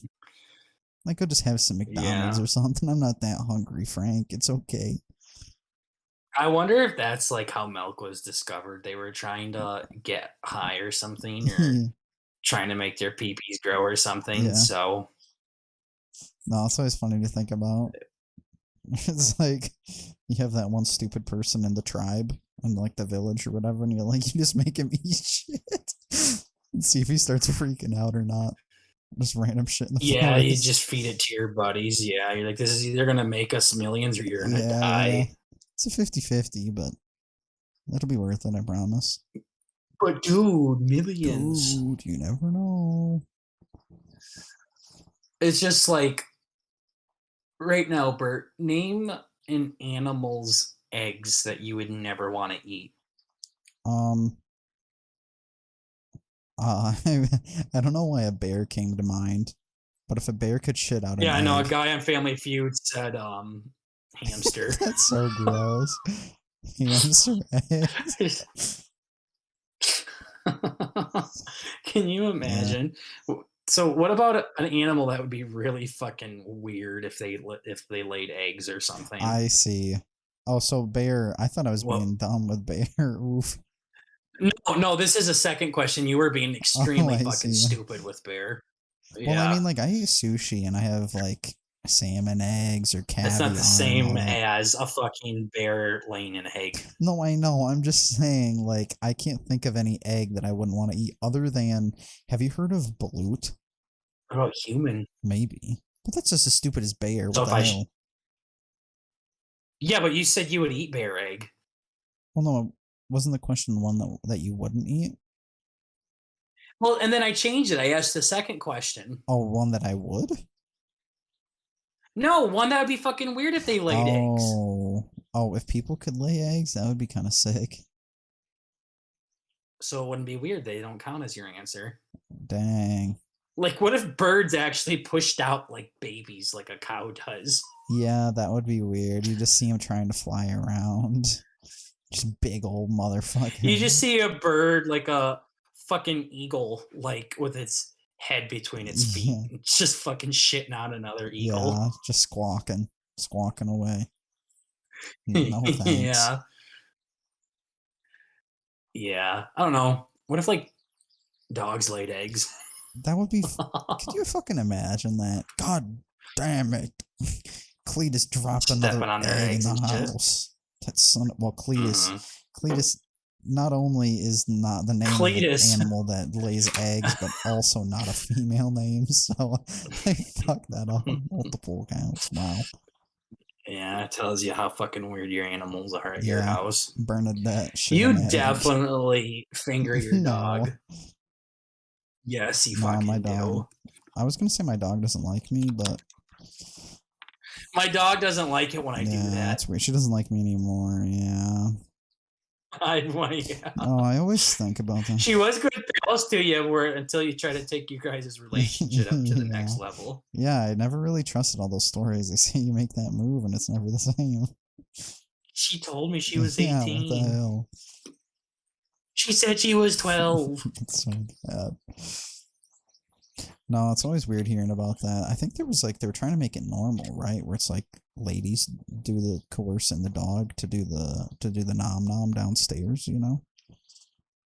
S2: I could just have some McDonald's or something. I'm not that hungry, Frank. It's okay.
S3: I wonder if that's like how milk was discovered. They were trying to get high or something, or trying to make their pee-pees grow or something. Yeah. So,
S2: no, it's always funny to think about. It's like you have that one stupid person in the tribe and like the village or whatever, and you're like, you just make him eat shit and see if he starts freaking out or not. Just random shit in the forest.
S3: You just feed it to your buddies. Yeah, you're like, this is either gonna make us millions or you're gonna die.
S2: Yeah. It's a 50-50, but it'll be worth it, I promise.
S3: But dude, millions.
S2: Dude, you never know.
S3: It's just like, Right now, Bert, name an animal's eggs that you would never want to eat.
S2: Um, I don't know why a bear came to mind, but if a bear could shit out an
S3: Yeah, I know a
S2: egg,
S3: guy on Family Feud said hamster.
S2: that's so gross. Hamster eggs.
S3: Can you
S2: Yeah,
S3: imagine? So, what about an animal that would be really fucking weird if they laid eggs or something?
S2: I see. Oh, so bear. I thought I was
S3: Well,
S2: being dumb with bear. Oof.
S3: no, no. This is a second question. You were being
S2: Oh,
S3: extremely
S2: I
S3: fucking
S2: see.
S3: stupid with bear.
S2: Well, I
S3: Yeah,
S2: mean, like I eat sushi and I have like salmon eggs or
S3: that's not the
S2: caviar and all
S3: same
S2: that.
S3: as a fucking bear laying an egg.
S2: No, I know. I'm just saying, like, I can't think of any egg that I wouldn't want to eat other than. Have you heard of balut?
S3: What about human?
S2: Maybe. But that's just as stupid as bear.
S3: So
S2: What
S3: if
S2: the hell?
S3: yeah, but you said you would eat bear egg.
S2: Well, no, wasn't the question the one that you wouldn't eat?
S3: Well, and then I changed it. I asked the second question.
S2: Oh, one that I would?
S3: No, one that would be fucking weird if they laid eggs.
S2: Oh, if people could lay eggs, that would be kind of sick.
S3: So it wouldn't be weird. They don't count as your answer.
S2: Dang.
S3: Like, what if birds actually pushed out like babies like a cow does?
S2: Yeah, that would be weird. You just see them trying to fly around. Just big old motherfucker.
S3: You just see a bird like a fucking eagle, like with its head between its feet,
S2: Yeah,
S3: just fucking shitting out another eagle.
S2: yeah, just squawking away. No thanks.
S3: Yeah. Yeah. I don't know. What if like dogs laid eggs?
S2: That would be. Could you fucking imagine that? God damn it! Cletus dropped another
S3: Stepping on their
S2: egg in
S3: eggs
S2: the
S3: and shit.
S2: house. That son. Well, Cletus.
S3: Mhm.
S2: Cletus not only is not the name of an
S3: Cletus.
S2: animal that lays eggs, but also not a female name. So I fucked that up on multiple accounts. Wow.
S3: Yeah, it tells you how fucking weird your animals are at your
S2: Yeah.
S3: house.
S2: Bernadette shit
S3: You
S2: an egg.
S3: definitely finger your
S2: No.
S3: dog. Yes, you
S2: No,
S3: fucking
S2: my dog.
S3: do.
S2: I was gonna say my dog doesn't like me, but
S3: My dog doesn't like it when I do
S2: yeah,
S3: that.
S2: that's weird. She doesn't like me anymore. Yeah.
S3: Yeah.
S2: Oh, I always think about that.
S3: She was good pals to you until you try to take your guys' relationship up to the next level.
S2: Yeah, I never really trusted all those stories. They say you make that move and it's never the same.
S3: She told me she was
S2: Yeah,
S3: 18.
S2: what the hell?
S3: She said she was 12.
S2: It's so bad. No, it's always weird hearing about that. I think there was like they were trying to make it normal, right? Where it's like ladies do the coercing the dog to do the nom nom downstairs, you know?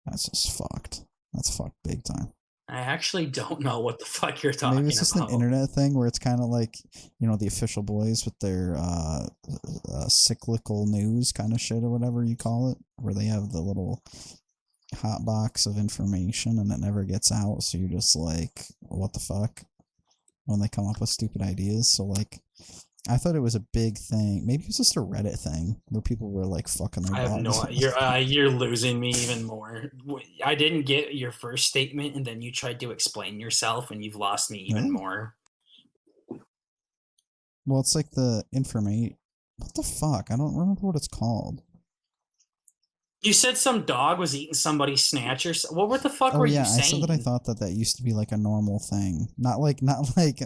S2: That's just fucked. That's fucked big time.
S3: I actually don't know what the fuck you're talking
S2: Maybe it's just
S3: about.
S2: an internet thing where it's kind of like, you know, the official boys with their cyclical news kind of shit or whatever you call it, where they have the little hot box of information and it never gets out. So you're just like, what the fuck? When they come up with stupid ideas. So like, I thought it was a big thing. Maybe it was just a Reddit thing where people were like fucking their
S3: I have
S2: dogs.
S3: no. You're losing me even more. I didn't get your first statement, and then you tried to explain yourself, and you've lost me even
S2: Really?
S3: more.
S2: Well, it's like the information. What the fuck? I don't remember what it's called.
S3: You said some dog was eating somebody's snatch or what the fuck
S2: Oh
S3: were
S2: yeah,
S3: you saying?
S2: I said that I thought that used to be like a normal thing. Not like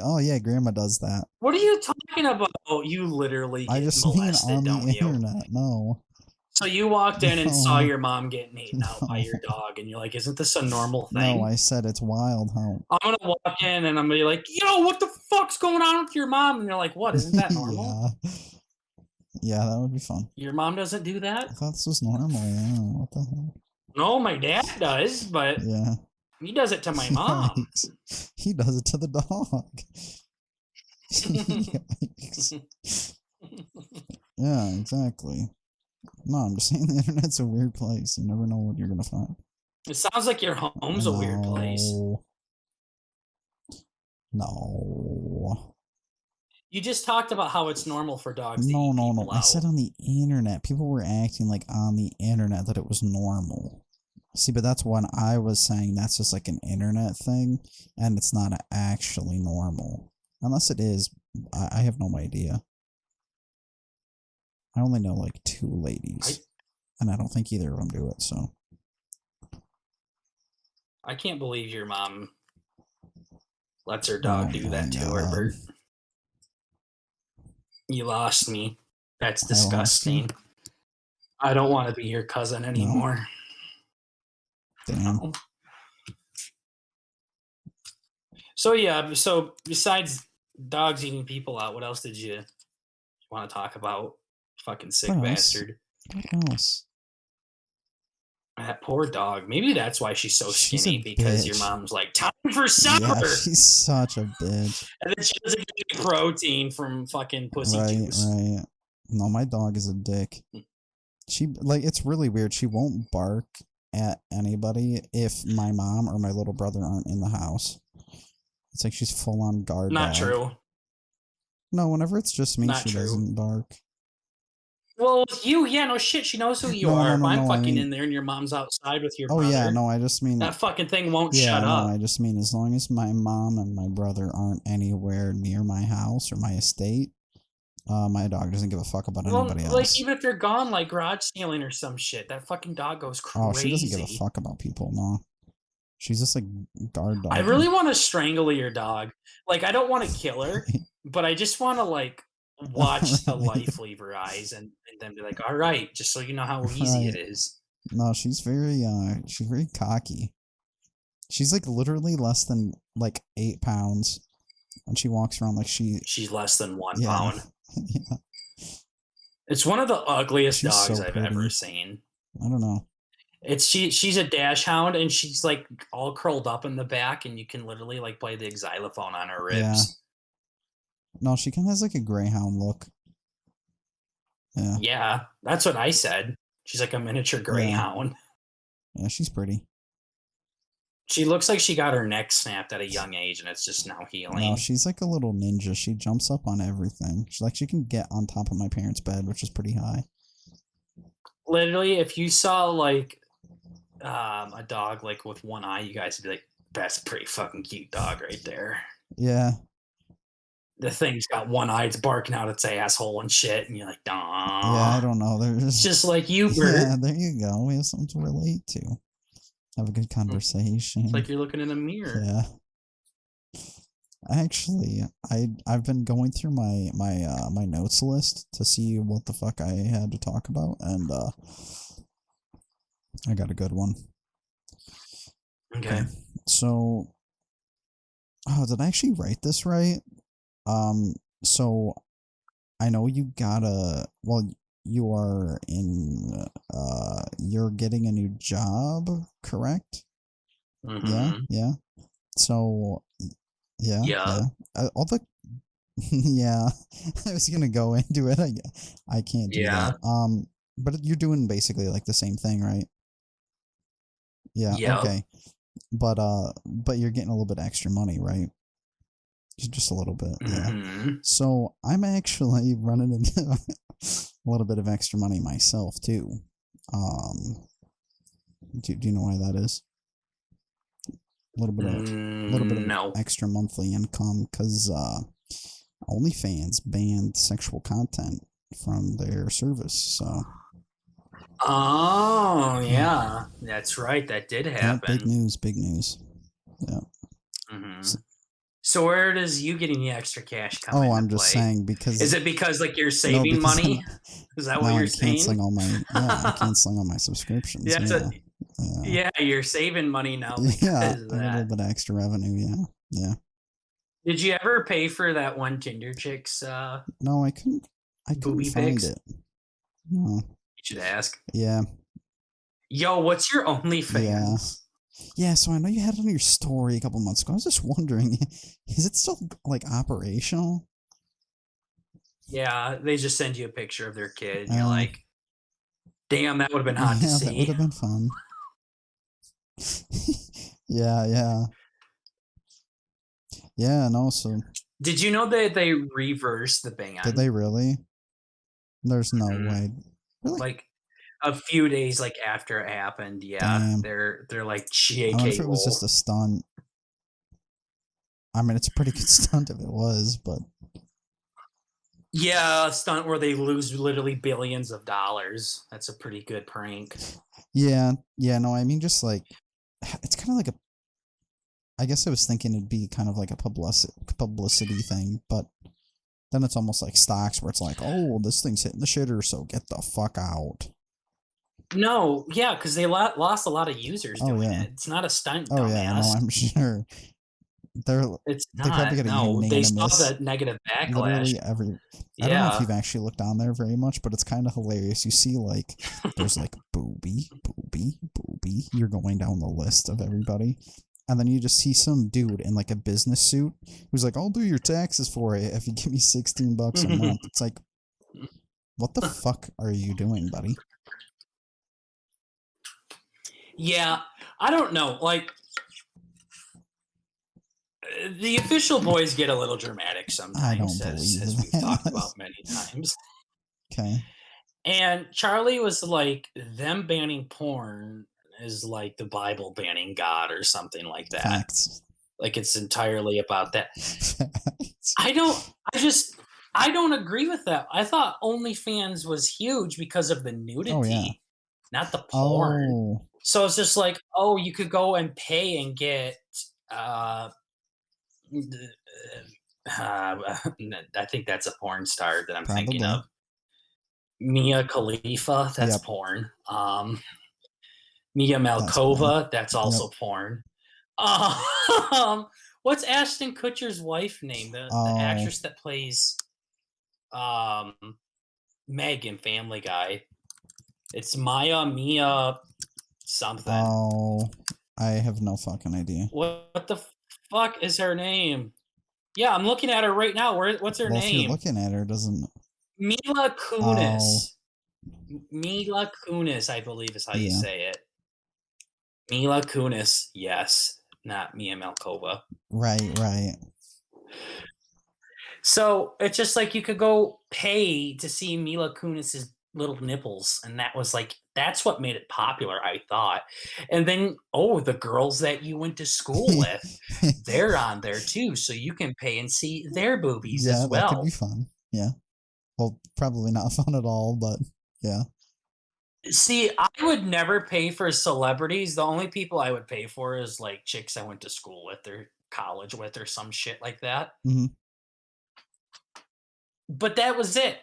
S2: oh yeah, grandma does that.
S3: What are you talking about? You literally get
S2: I just mean
S3: molested,
S2: on
S3: don't
S2: the
S3: you?
S2: internet. No.
S3: So you walked in and saw
S2: No.
S3: your mom getting eaten out by your dog, and you're like, "Isn't this a normal thing?"
S2: No, I said it's wild how.
S3: I'm gonna walk in and I'm gonna be like, "Yo, what the fuck's going on with your mom?" And you're like, "What? Isn't that normal?"
S2: Yeah. Yeah, that would be fun.
S3: Your mom doesn't do that?
S2: I thought this was normal. Yeah, what the hell?
S3: No, my dad does, but
S2: Yeah.
S3: he does it to my mom.
S2: Yikes. He does it to the dog. Yikes. Yeah, exactly. No, I'm just saying the internet's a weird place. You never know what you're gonna find.
S3: It sounds like your home's a weird place.
S2: No.
S3: You just talked about how it's normal for dogs to eat
S2: No.
S3: people
S2: I
S3: out.
S2: said on the internet. People were acting like on the internet that it was normal. See, but that's when I was saying that's just like an internet thing, and it's not actually normal. Unless it is, I have no idea. I only know like 2 ladies, and I don't think either of them do it. So
S3: I can't believe your mom lets her dog do that to her, Bert. You lost me. That's disgusting. I don't want to be your cousin anymore.
S2: No. Damn.
S3: No. So yeah, so besides dogs eating people out, what else did you want to talk about? Fucking sick bastard.
S2: What else?
S3: That poor dog. Maybe that's why she's so skinny, because your mom's like, time for supper.
S2: Yeah, she's such a bitch.
S3: And then she doesn't get protein from fucking pussy juice.
S2: Right. No, my dog is a dick. She it's really weird. She won't bark at anybody if my mom or my little brother aren't in the house. It's like she's full on guard.
S3: Not true.
S2: No, whenever it's just me, she doesn't bark.
S3: Well, with you, yeah, no shit. She knows who you are. If I'm fucking in there and your mom's outside with your brother.
S2: Oh, yeah, no, I just mean...
S3: That fucking thing won't shut up.
S2: I just mean as long as my mom and my brother aren't anywhere near my house or my estate, my dog doesn't give a fuck about anybody else.
S3: Like, even if they're gone, like garage stealing or some shit, that fucking dog goes crazy.
S2: Oh, she doesn't give a fuck about people, no. She's just like guard dog.
S3: I really want to strangle your dog. Like, I don't want to kill her, but I just want to, like, watch the life leave her eyes and then be like, all right, just so you know how easy it is.
S2: No, she's very cocky. She's like literally less than like 8 pounds, and she walks around like she's
S3: less than 1 pound.
S2: Yeah.
S3: It's one of the ugliest dogs I've ever seen.
S2: I don't know.
S3: She's a dash hound, and she's like all curled up in the back, and you can literally like play the xylophone on her ribs.
S2: Yeah. No, she kind of has like a greyhound look. Yeah.
S3: Yeah, that's what I said. She's like a miniature greyhound.
S2: Yeah, she's pretty.
S3: She looks like she got her neck snapped at a young age, and it's just now healing.
S2: No, she's like a little ninja. She jumps up on everything. She can get on top of my parents' bed, which is pretty high.
S3: Literally, if you saw like a dog like with one eye, you guys would be like, "That's a pretty fucking cute dog right there."
S2: Yeah.
S3: The thing's got one eye, it's barking out its asshole and shit, and you're like, "Aw."
S2: Yeah, I don't know. There's
S3: just like you, Bert.
S2: Yeah, there you go. We have something to relate to. Have a good conversation.
S3: It's like you're looking in a mirror.
S2: Yeah. Actually, I've been going through my notes list to see what the fuck I had to talk about, and I got a good one.
S3: Okay.
S2: So, did I actually write this right? So I know you you are in you're getting a new job, correct?
S3: Mm-hmm.
S2: Yeah. So yeah. All the yeah, I was gonna go into it. I can't do that. But you're doing basically like the same thing, right? Yeah.
S3: Yep.
S2: Okay. But you're getting a little bit extra money, right? Just a little bit, yeah.
S3: Mm-hmm.
S2: So I'm actually running into a little bit of extra money myself too. Do you know why that is? A little bit of extra monthly income, because OnlyFans banned sexual content from their service. So.
S3: Oh yeah, that's right. That did happen.
S2: Yeah, big news. Yeah.
S3: Mm-hmm. So where does you getting the extra cash come into
S2: I'm just
S3: play?
S2: saying, because...
S3: Is it because like you're saving money? Is that what you're saying?
S2: I'm canceling all my subscriptions.
S3: Yeah, you're saving money now.
S2: Yeah, a little bit of extra revenue, yeah.
S3: Did you ever pay for that one Tinder chick's
S2: No, I couldn't find it. No.
S3: You should ask.
S2: Yeah.
S3: Yo, what's your OnlyFans?
S2: Yeah, so I know you had it on your story a couple months ago. I was just wondering, is it still like operational?
S3: Yeah, they just send you a picture of their kid, and you're like, damn, that would have been hot to see.
S2: That would have been fun. Yeah. Yeah, and also...
S3: Did you know that they reversed the ban?
S2: Did they really? There's no way. Really?
S3: Like, a few days like after it happened,
S2: Damn.
S3: they're like GA
S2: I wonder if it was just a stunt. I mean, it's a pretty good stunt if it was, but
S3: Yeah, a stunt where they lose literally billions of dollars. That's a pretty good prank.
S2: Yeah, no, I mean, just like, it's kind of like I guess I was thinking it'd be kind of like a publicity thing, but then it's almost like stocks where it's like, oh, this thing's hitting the shitter, so get the fuck out.
S3: No, yeah, because they lost a lot of users doing it. It's not a stunt, dumbass.
S2: Yeah, no, I'm sure.
S3: It's
S2: they probably
S3: not.
S2: got a
S3: No, they saw
S2: unanimous.
S3: the negative backlash.
S2: Literally I don't know if you've actually looked on there very much, but it's kind of hilarious. You see, like, there's like booby. You're going down the list of everybody. And then you just see some dude in like a business suit who's like, I'll do your taxes for you if you give me $16 a month. It's like, what the fuck are you doing, buddy?
S3: Yeah, I don't know. Like, the official boys get a little dramatic sometimes.
S2: I don't believe
S3: as we've talked about many times.
S2: Okay.
S3: And Charlie was like, them banning porn is like the Bible banning God or something like that.
S2: Facts.
S3: Like, it's entirely about that. I don't agree with that. I thought OnlyFans was huge because of the nudity, not the porn. So it's just like, oh, you could go and pay and get I think that's a porn star that I'm thinking of. Mia Khalifa, that's porn. Mia Malkova, that's also porn. What's Ashton Kutcher's wife name? The actress that plays Meg in Family Guy. It's Mia something.
S2: Oh, I have no fucking idea.
S3: What the fuck is her name? Yeah, I'm looking at her right now. What's her name?
S2: If you're looking at her, doesn't
S3: Mila Kunis. Mila Kunis, I believe is how you say it. Mila Kunis, yes, not Mia Malkova.
S2: Right.
S3: So it's just like you could go pay to see Mila Kunis's little nipples, and that's what made it popular, I thought. And then the girls that you went to school with, they're on there too, so you can pay and see their boobies as well.
S2: That could be fun. Yeah. Well, probably not fun at all, but yeah.
S3: See, I would never pay for celebrities. The only people I would pay for is like chicks I went to school with or college with or some shit like that.
S2: Mm-hmm.
S3: But that was it.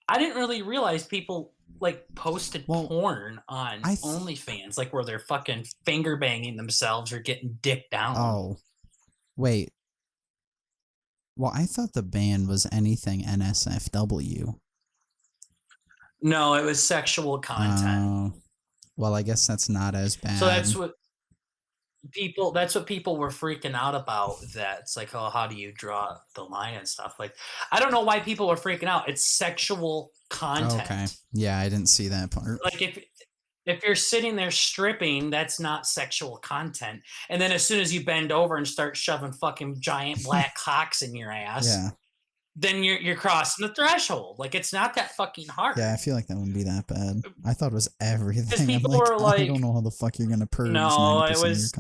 S3: I didn't really realize people like posted porn on OnlyFans, like where they're fucking finger banging themselves or getting dick down.
S2: Oh, wait. Well, I thought the ban was anything NSFW.
S3: No, it was sexual content.
S2: Well, I guess that's not as bad.
S3: So that's what people were freaking out about. That it's like, oh, how do you draw the line and stuff? Like, I don't know why people are freaking out. It's sexual content.
S2: Okay. Yeah, I didn't see that part.
S3: Like if you're sitting there stripping, that's not sexual content. And then as soon as you bend over and start shoving fucking giant black cocks in your ass, then you're crossing the threshold. Like, it's not that fucking hard.
S2: Yeah, I feel like that wouldn't be that bad. I thought it was everything.
S3: Because people were like,
S2: I don't know how the fuck you're gonna purge.
S3: No, it was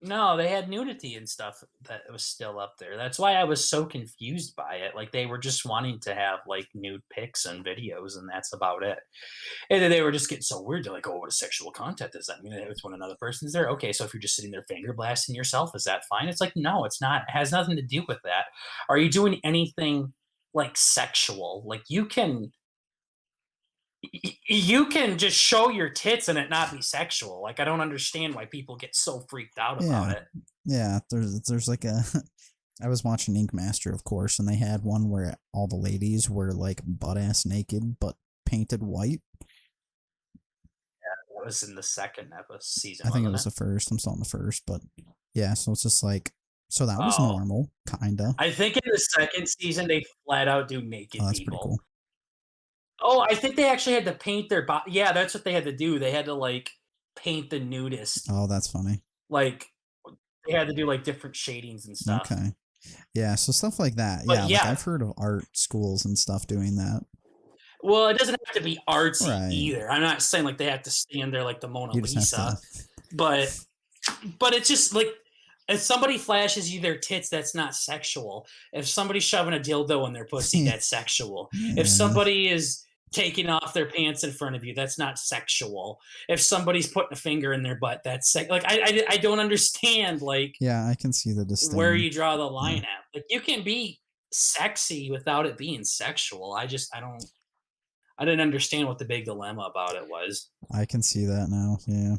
S3: No, they had nudity and stuff that was still up there. That's why I was so confused by it. Like, they were just wanting to have like nude pics and videos, and that's about it. And then they were just getting so weird. They're like, "Oh, what is sexual content? Does that mean that it's when another person's there?" Okay, so if you're just sitting there finger blasting yourself, is that fine? It's like, no, it's not. It has nothing to do with that. Are you doing anything like sexual? Like, you can just show your tits and it not be sexual. Like, I don't understand why people get so freaked out about it.
S2: Yeah, there's like I was watching Ink Master, of course, and they had one where all the ladies were like butt-ass naked but painted white.
S3: Yeah, that was in the second season.
S2: I think it was the first. I'm still on the first, but yeah, so it's just like, so that was normal, kinda.
S3: I think in the second season they flat out do naked
S2: that's
S3: people.
S2: Pretty cool.
S3: Oh, I think they actually had to paint their body. Yeah, that's what they had to do. They had to like paint the nudist.
S2: Oh, that's funny.
S3: Like, they had to do like different shadings and stuff.
S2: Okay. Yeah, so stuff like that.
S3: But
S2: Like, I've heard of art schools and stuff doing that.
S3: Well, it doesn't have to be artsy either. I'm not saying like they have to stand there like the Mona Lisa. But it's just like, If somebody flashes you their tits, that's not sexual. If somebody's shoving a dildo in their pussy, that's sexual. If
S2: Yeah.
S3: somebody is taking off their pants in front of you, that's not sexual. If somebody's putting a finger in their butt, that's like I don't understand like
S2: Yeah, I can see the distinction.
S3: where you draw the line at. Like you can be sexy without it being sexual. I didn't understand what the big dilemma about it was.
S2: I can see that now. Yeah.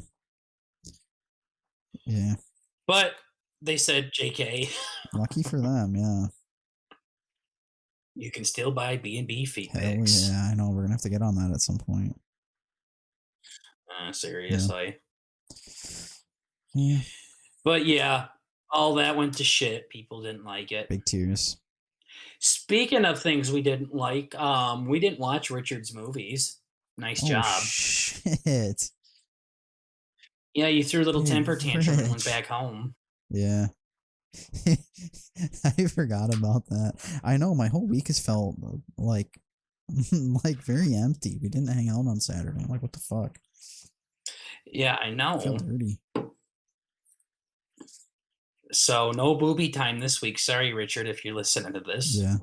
S2: Yeah.
S3: But they said JK.
S2: Lucky for them, yeah.
S3: You can still buy B&B feet
S2: Hell
S3: pics.
S2: yeah, I know. We're gonna have to get on that at some point.
S3: Seriously.
S2: Yeah.
S3: But yeah, all that went to shit. People didn't like it.
S2: Big tears.
S3: Speaking of things we didn't like, we didn't watch Richard's movies. Nice job.
S2: Shit.
S3: Yeah, you threw a little
S2: Dude,
S3: temper tantrum and went
S2: Rich.
S3: back home.
S2: Yeah. I forgot about that. I know my whole week has felt like like very empty. We didn't hang out on Saturday. I'm like, what the fuck?
S3: Yeah, I
S2: I
S3: know.
S2: feel dirty.
S3: So no booby time this week. Sorry, Richard, if you're listening to this.
S2: Yeah.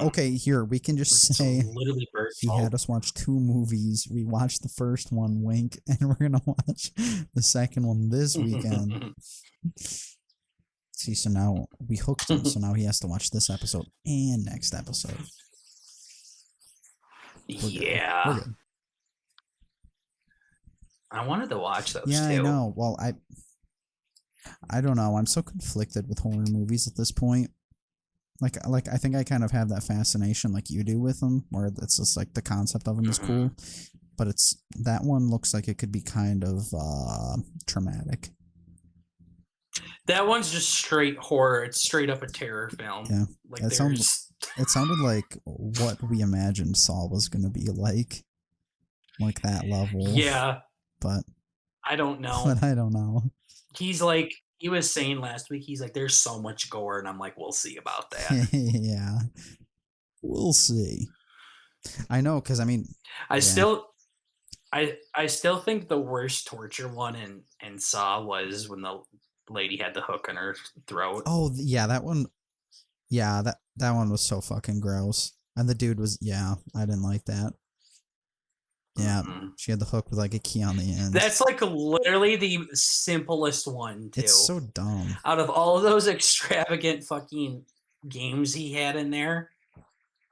S2: Okay, here we can just
S3: It's
S2: say
S3: literally Bert's
S2: he
S3: fault.
S2: had us watch 2 movies. We watched the first one, wink, and we're gonna watch the second one this weekend. See, so now we hooked him, so now he has to watch this episode and next episode. We're good.
S3: Yeah.
S2: We're good.
S3: I wanted to watch those
S2: Yeah,
S3: too.
S2: I know. Well, I don't know. I'm so conflicted with horror movies at this point. Like I think I kind of have that fascination like you do with them, where it's just like the concept of them is cool, but it's that one looks like it could be kind of traumatic.
S3: That one's just straight horror. It's straight up a terror film.
S2: Yeah,
S3: Like
S2: it sounded like what we imagined Saw was going to be like that level.
S3: Yeah,
S2: but
S3: I don't know.
S2: But I don't know.
S3: He was saying last week, he's like, there's so much gore, and I'm like, we'll see about that.
S2: Yeah, we'll see. I know, because I mean,
S3: I still think the worst torture one in Saw was when the lady had the hook in her throat.
S2: Oh yeah, that one. Yeah, that one was so fucking gross. And the dude was, I didn't like that. Yeah, she had the hook with like a key on the end.
S3: That's like literally the simplest one too.
S2: It's so dumb.
S3: Out of all of those extravagant fucking games he had in there,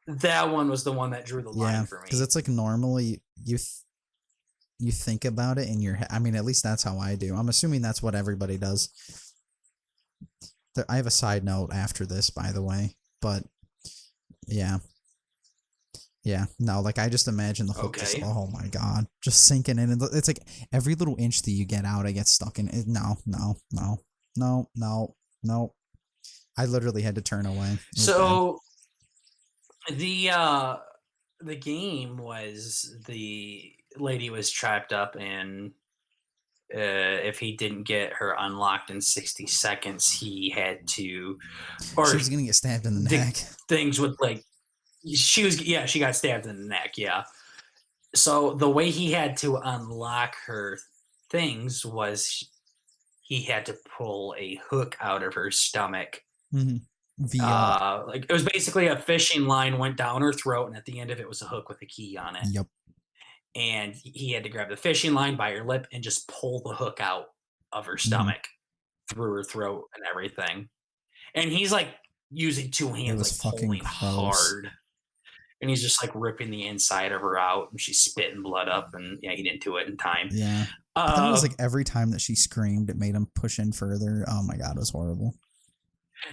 S3: that one was the one that drew the line for me.
S2: Because it's like normally you think about it in your head. I mean, at least that's how I do. I'm assuming that's what everybody does. I have a side note after this, by the way, but yeah. Yeah, no, like I just imagine the hook just, oh my god, just sinking in. And it's like every little inch that you get out, I get stuck in it. No. I literally had to turn away.
S3: So the game was the lady was trapped up in if he didn't get her unlocked in 60 seconds, he had to, or
S2: she was gonna get stabbed in the neck.
S3: Things with like she got stabbed in the neck. Yeah. So the way he had to unlock her things was he had to pull a hook out of her stomach.
S2: Mm-hmm.
S3: Like it was basically a fishing line went down her throat, and at the end of it was a hook with a key on it.
S2: Yep.
S3: And he had to grab the fishing line by her lip and just pull the hook out of her stomach through her throat and everything. And he's like using 2 hands, like pulling hard. And he's just like ripping the inside of her out, and she's spitting blood up, and he didn't do it in time.
S2: Yeah. I thought it was like every time that she screamed, it made him push in further. Oh my god, it was horrible.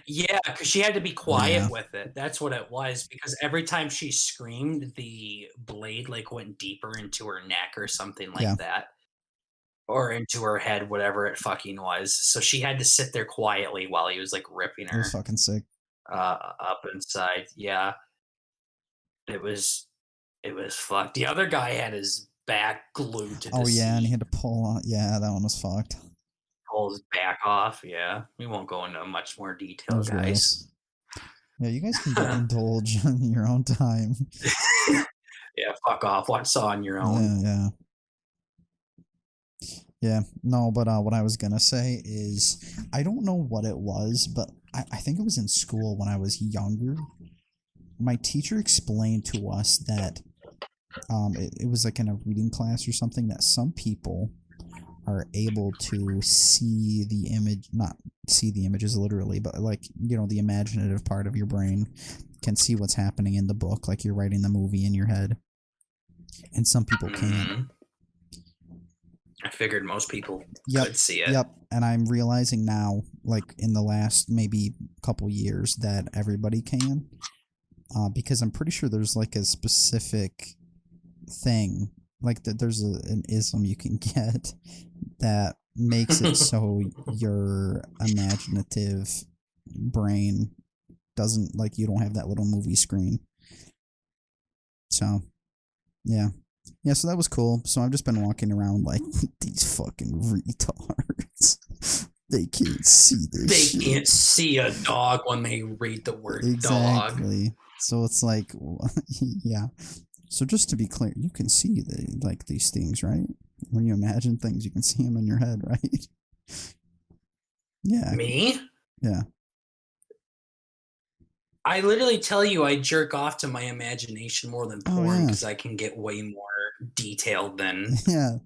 S3: Yeah, because she had to be quiet with it. That's what it was. Because every time she screamed, the blade like went deeper into her neck or something like that, or into her head, whatever it fucking was. So she had to sit there quietly while he was like ripping her.
S2: It was fucking sick.
S3: Up inside. Yeah. It was fucked. The other guy had his back glued to the seat.
S2: And he had to pull on. Yeah, that one was fucked.
S3: Pull his back off. Yeah, we won't go into much more detail, guys.
S2: Gross. Yeah, you guys can indulge on your own time.
S3: Yeah, fuck off. Watch Saw on your own.
S2: Yeah. Yeah, no, but what I was gonna say is I don't know what it was, but I think it was in school when I was younger. My teacher explained to us that it was like in a reading class or something that some people are able to see the image, not see the images literally, but like, you know, the imaginative part of your brain can see what's happening in the book, like you're writing the movie in your head. And some people can't.
S3: Mhm. I figured most people
S2: Yep.
S3: could see it.
S2: Yep. And I'm realizing now, like in the last maybe couple years, that everybody can. Because I'm pretty sure there's like a specific thing, like that there's an ism you can get that makes it so your imaginative brain doesn't, like, you don't have that little movie screen. So, yeah. Yeah, so that was cool. So I've just been walking around like, these fucking retards. They can't see this
S3: They
S2: shit.
S3: can't see a dog when they read the word dog.
S2: Exactly. So it's like, yeah. So just to be clear, you can see like these things, right? When you imagine things, you can see them in your head, right? Yeah.
S3: Me?
S2: Yeah.
S3: I literally tell you I jerk off to my imagination more than
S2: Oh,
S3: porn
S2: yeah.
S3: because I can get way more detailed than
S2: Yeah.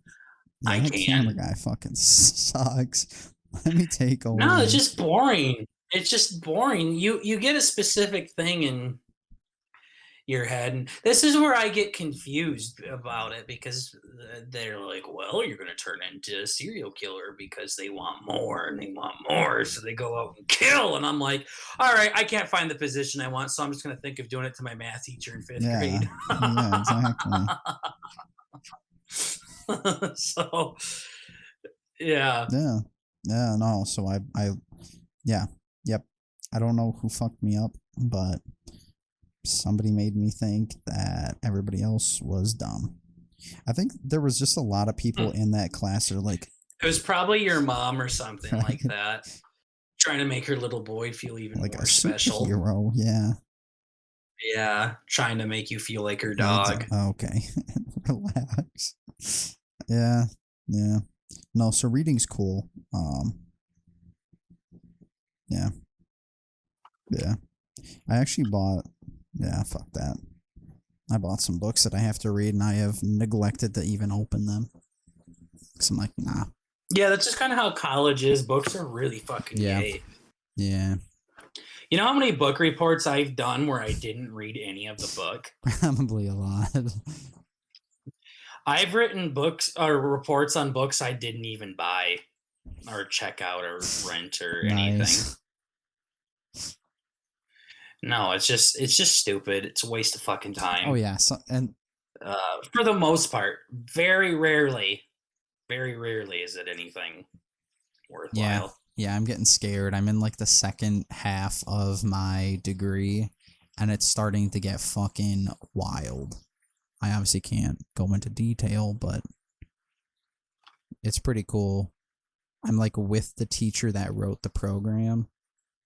S3: I
S2: that
S3: can.
S2: camera guy fucking sucks. Let me take over.
S3: No, it's just boring. It's just boring. You get a specific thing in your head, and this is where I get confused about it because they're like, well, you're going to turn into a serial killer because they want more and they want more, so they go out and kill. And I'm like, all right, I can't find the position I want, so I'm just going to think of doing it to my math teacher in 5th grade.
S2: Yeah, exactly.
S3: So, yeah.
S2: Yeah. Yeah, no, so yeah, yep. I don't know who fucked me up, but somebody made me think that everybody else was dumb. I think there was just a lot of people in that class that are like,
S3: it was probably your mom or something
S2: right?
S3: like that, trying to make her little boy feel even
S2: Like
S3: more
S2: a
S3: special.
S2: superhero, yeah.
S3: Yeah, trying to make you feel like her dog.
S2: Okay. Relax. Yeah. Yeah. No, so reading's cool. Yeah. Yeah. I actually bought, yeah, fuck that. I bought some books that I have to read and I have neglected to even open them. Because I'm like, nah.
S3: Yeah, that's just kind of how college is. Books are really fucking gay.
S2: Yeah.
S3: You know how many book reports I've done where I didn't read any of the book?
S2: Probably a lot.
S3: I've written books or reports on books I didn't even buy or check out or rent or anything. No, it's just stupid. It's a waste of fucking time.
S2: Oh yeah, so, and
S3: for the most part, very rarely is it anything worthwhile.
S2: Yeah, I'm getting scared. I'm in like the second half of my degree, and it's starting to get fucking wild. I obviously can't go into detail, but it's pretty cool. I'm like with the teacher that wrote the program,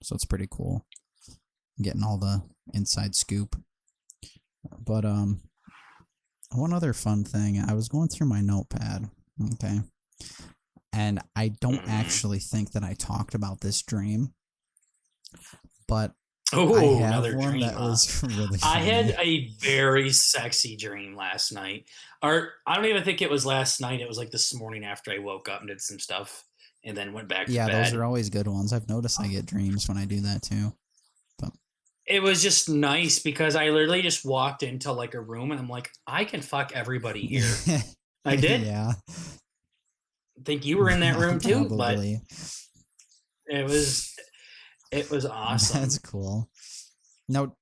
S2: so it's pretty cool. I'm getting all the inside scoop. But one other fun thing, I was going through my notepad, okay? And I don't actually think that I talked about this dream, but I have one
S3: dream,
S2: that was really funny.
S3: I had a very sexy dream last night. Or I don't even think it was last night. It was like this morning after I woke up and did some stuff and then went back to bed.
S2: Yeah, those are always good ones. I've noticed I get dreams when I do that too. But
S3: it was just nice because I literally just walked into like a room and I'm like, I can fuck everybody here. I did.
S2: Yeah.
S3: I think you were in that room too,
S2: Probably.
S3: But it was awesome.
S2: That's cool. No,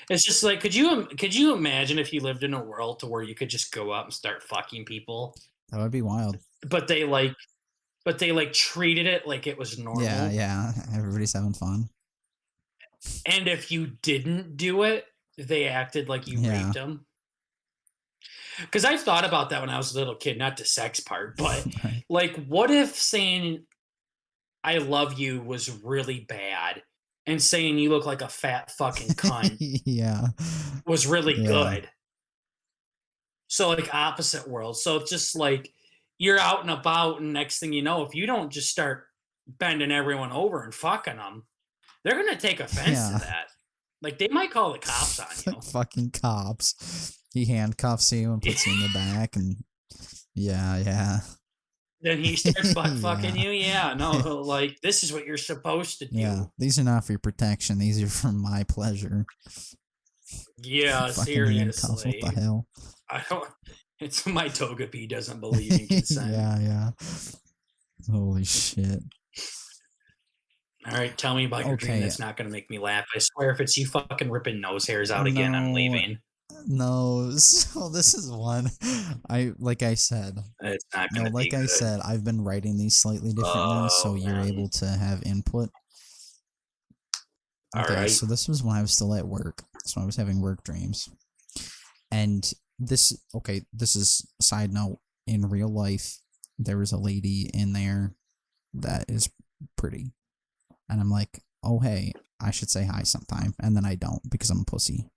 S3: it's just like, could you imagine if you lived in a world to where you could just go out and start fucking people?
S2: That would be wild.
S3: But they treated it like it was normal.
S2: Yeah. Everybody's having fun.
S3: And if you didn't do it, they acted like you raped them. Because I've thought about that when I was a little kid, not the sex part, but
S2: Right.
S3: like, what if saying I love you was really bad and saying you look like a fat fucking cunt
S2: Yeah.
S3: was really good? So like opposite world. So it's just like you're out and about, and next thing you know, if you don't just start bending everyone over and fucking them, they're gonna take offense to that. Like they might call the cops on you.
S2: Fucking cops. He handcuffs you and puts you in the back, and yeah.
S3: Then he starts butt fucking you. Yeah, no, like this is what you're supposed to do.
S2: Yeah, these are not for your protection. These are for my pleasure.
S3: Yeah,
S2: Fucking
S3: seriously.
S2: handcuffs, what the hell?
S3: I don't. It's my Togepi doesn't believe in consent.
S2: Yeah. Holy shit.
S3: All right, tell me about your dream that's not going to make me laugh. I swear, if it's you fucking ripping nose hairs out again, I'm leaving.
S2: No, so this is one. Like I said,
S3: it's not gonna
S2: like I said, I've been writing these slightly differently, so you're able to have input. Okay, all right. So this was when I was still at work. So I was having work dreams. And this is a side note. In real life, there was a lady in there that is pretty. And I'm like, oh, hey, I should say hi sometime. And then I don't because I'm a pussy.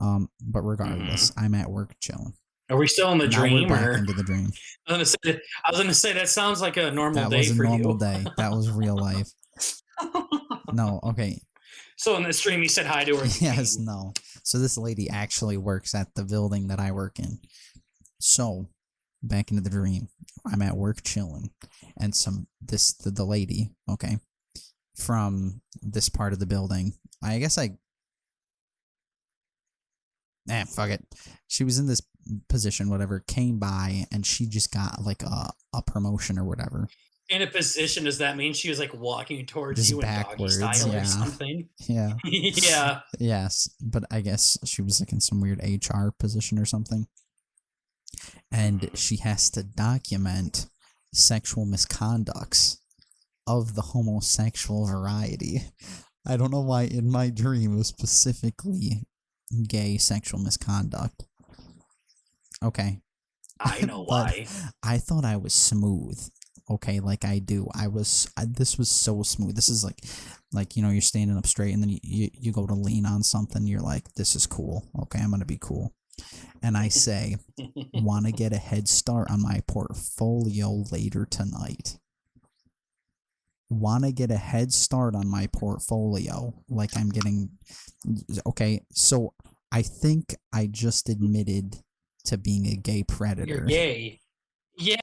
S2: But regardless, I'm at work chilling.
S3: Are we still in the dream?
S2: We're back into the dream.
S3: I was gonna say that sounds like a normal day for you.
S2: That was a normal day. That was real life. No, okay.
S3: So in this dream, you said hi to her.
S2: Yes, no. So this lady actually works at the building that I work in. So back into the dream, I'm at work chilling, and the lady, okay, from this part of the building. Fuck it. She was in this position, whatever, came by, and she just got like a promotion or whatever.
S3: In a position, does that mean she was like walking towards just you backwards, in doggy style or something?
S2: Yeah.
S3: Yeah.
S2: Yes, but I guess she was like in some weird HR position or something. And she has to document sexual misconducts of the homosexual variety. I don't know why in my dream it was specifically gay sexual misconduct. Okay.
S3: I know why.
S2: I thought I was smooth. Okay, like I do. This was so smooth. This is like you're standing up straight and then you go to lean on something. You're like, this is cool. Okay, I'm going to be cool. And I say, want to get a head start on my portfolio later tonight. Want to get a head start on my portfolio like I'm getting. Okay, so I think I just admitted to being a gay predator.
S3: You're gay. Yeah.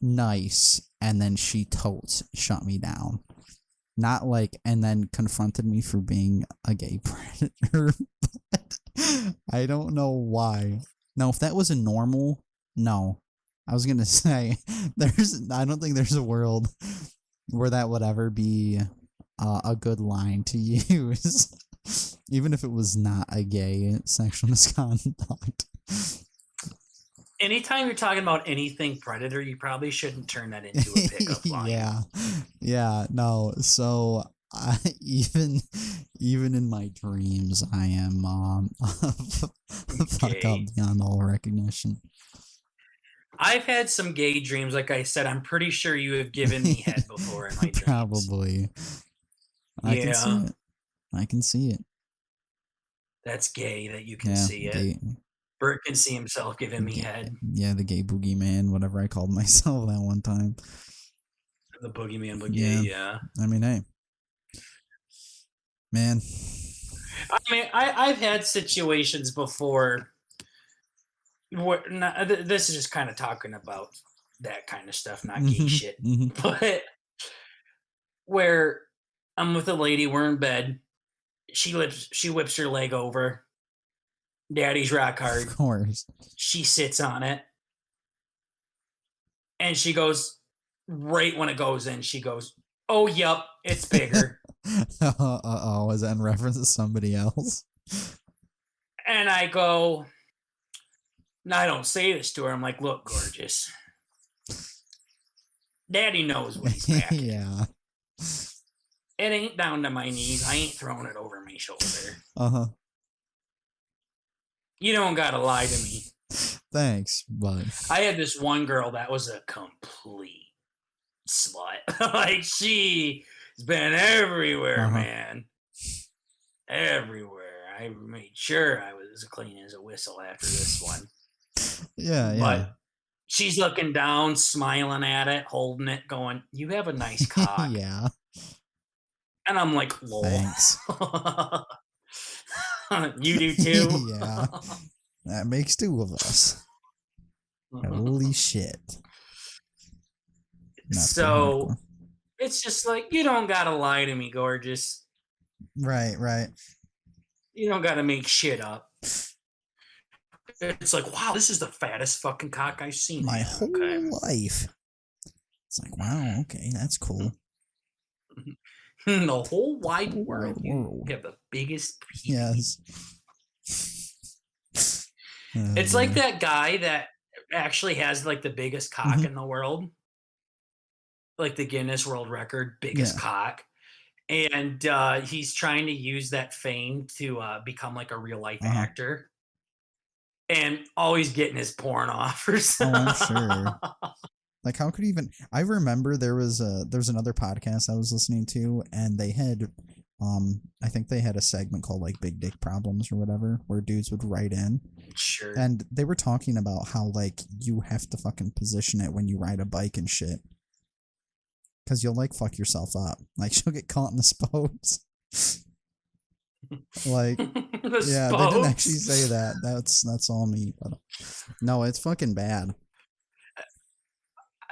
S2: Nice. And then she totes shut me down. Not like, and then confronted me for being a gay predator. But I don't know why. Now, if that was a normal, no. I was going to say, I don't think there's a world where that would ever be a good line to use. Even if it was not a gay sexual misconduct.
S3: Anytime you're talking about anything predator, you probably shouldn't turn that into a pickup line.
S2: Yeah, no. So even in my dreams, I am fuck up beyond all recognition.
S3: I've had some gay dreams. Like I said, I'm pretty sure you have given me head before in my dreams.
S2: Probably. I can see it.
S3: That's gay that you can see it. Bert can see himself giving me head.
S2: Yeah, the gay boogeyman, whatever I called myself that one time.
S3: The boogeyman, yeah.
S2: I mean, hey. Man.
S3: I mean, I've had situations before where, this is just kind of talking about that kind of stuff, not gay shit. But where I'm with a lady, we're in bed. She whips her leg over. Daddy's rock hard.
S2: Of course.
S3: She sits on it. And she goes, right when it goes in, she goes, oh, yup, it's bigger.
S2: Was that in reference to somebody else?
S3: And I go, no, I don't say this to her. I'm like, look, gorgeous. Daddy knows what he's back.
S2: Yeah.
S3: It ain't down to my knees. I ain't throwing it over my shoulder.
S2: Uh-huh.
S3: You don't gotta lie to me.
S2: Thanks, bud.
S3: I had this one girl that was a complete slut. Like, she's been everywhere, man. Everywhere. I made sure I was as clean as a whistle after this one.
S2: Yeah,
S3: But she's looking down, smiling at it, holding it, going, "You have a nice
S2: yeah.
S3: cock."
S2: Yeah.
S3: And I'm like, "Lol."
S2: Thanks.
S3: You do too?
S2: Yeah. That makes two of us. Holy shit. That's
S3: So it's just like, you don't gotta lie to me, gorgeous.
S2: right.
S3: You don't gotta make shit up. It's like, wow, this is the fattest fucking cock I've seen.
S2: My whole life. It's like, wow, okay, that's cool.
S3: The whole wide world. You have the biggest pee.
S2: Yes.
S3: It's like that guy that actually has like the biggest cock in the world. Like the Guinness World Record, biggest cock. And he's trying to use that fame to become like a real life actor. And always getting his porn offers.
S2: Oh, I'm sure. Like, how could he even? I remember there's another podcast I was listening to, and they had, I think they had a segment called like Big Dick Problems or whatever, where dudes would write in.
S3: Sure.
S2: And they were talking about how like you have to fucking position it when you ride a bike and shit, because you'll like fuck yourself up. Like she'll get caught in the spokes. Like,
S3: The
S2: yeah,
S3: spokes.
S2: they didn't actually say that. That's all me. But no, it's fucking bad.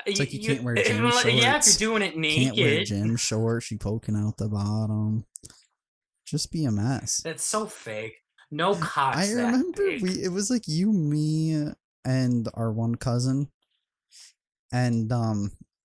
S2: It's like you can't wear gym shorts.
S3: Yeah, if you're doing it naked.
S2: Can't wear gym shorts. You poking out the bottom. Just be a mess.
S3: That's so fake. No cocks.
S2: I remember it was like you, me, and our one cousin, and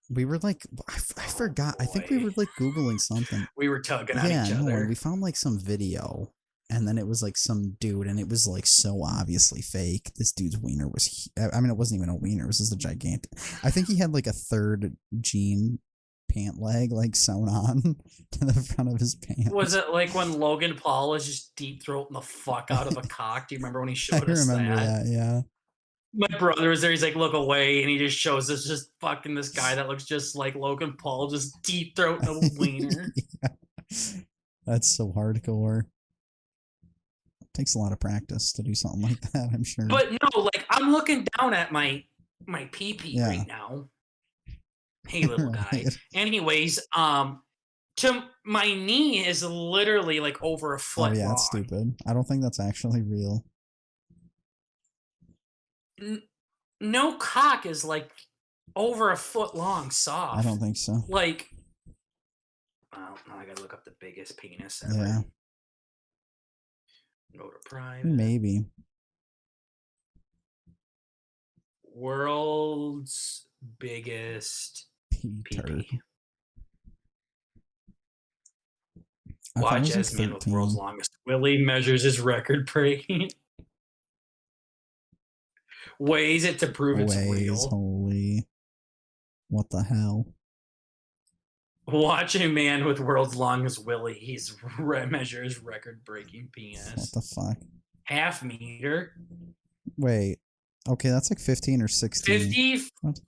S2: we were like, I forgot. I think we were like Googling something.
S3: We were tugging on each other.
S2: We found like some video, and then it was like some dude, and it was like so obviously fake. This dude's wiener was, I mean, it wasn't even a wiener. It was just a gigantic. I think he had like a third jean pant leg like sewn on to the front of his pants.
S3: Was it like when Logan Paul was just deep throating the fuck out of a cock? Do you remember when he showed us that? I remember that,
S2: yeah.
S3: My brother was there. He's like, look away. And he just shows us just fucking this guy that looks just like Logan Paul, just deep throating a wiener.
S2: Yeah. That's so hardcore. It takes a lot of practice to do something like that, I'm sure.
S3: But no, like, I'm looking down at my pee-pee right now. Hey, little guy. Anyways, to my knee is literally like over a foot long.
S2: That's stupid. I don't think that's actually real.
S3: No cock is like over a foot long, soft.
S2: I don't think so.
S3: Like, well, now I gotta look up the biggest penis ever.
S2: Yeah.
S3: Go to private.
S2: Maybe.
S3: World's biggest pee-pee. Watch as man with world's longest willy measures his record breaking. Weighs it to prove it's real.
S2: Holy. What the hell?
S3: Watch a man with world's longest willy. He's measures record-breaking penis.
S2: What the fuck?
S3: Half meter.
S2: Wait. Okay, that's like 15 or 16.
S3: 50. What?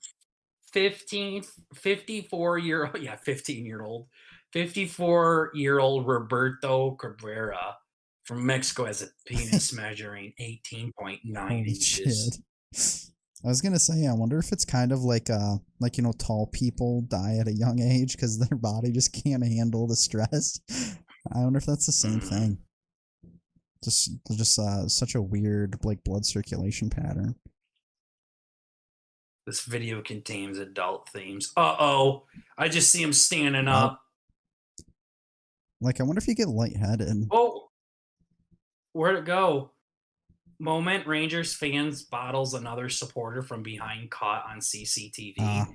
S3: 54-year-old. Yeah, 15-year-old. 54-year-old Roberto Cabrera from Mexico has a penis measuring 18.9 inches.
S2: Shit. I was gonna say, I wonder if it's kind of like tall people die at a young age because their body just can't handle the stress. I wonder if that's the same thing. Just such a weird like blood circulation pattern.
S3: This video contains adult themes. Uh-oh. I just see him standing up.
S2: Like, I wonder if you get lightheaded.
S3: Oh, where'd it go? Moment, Rangers fans bottles another supporter from behind caught on CCTV.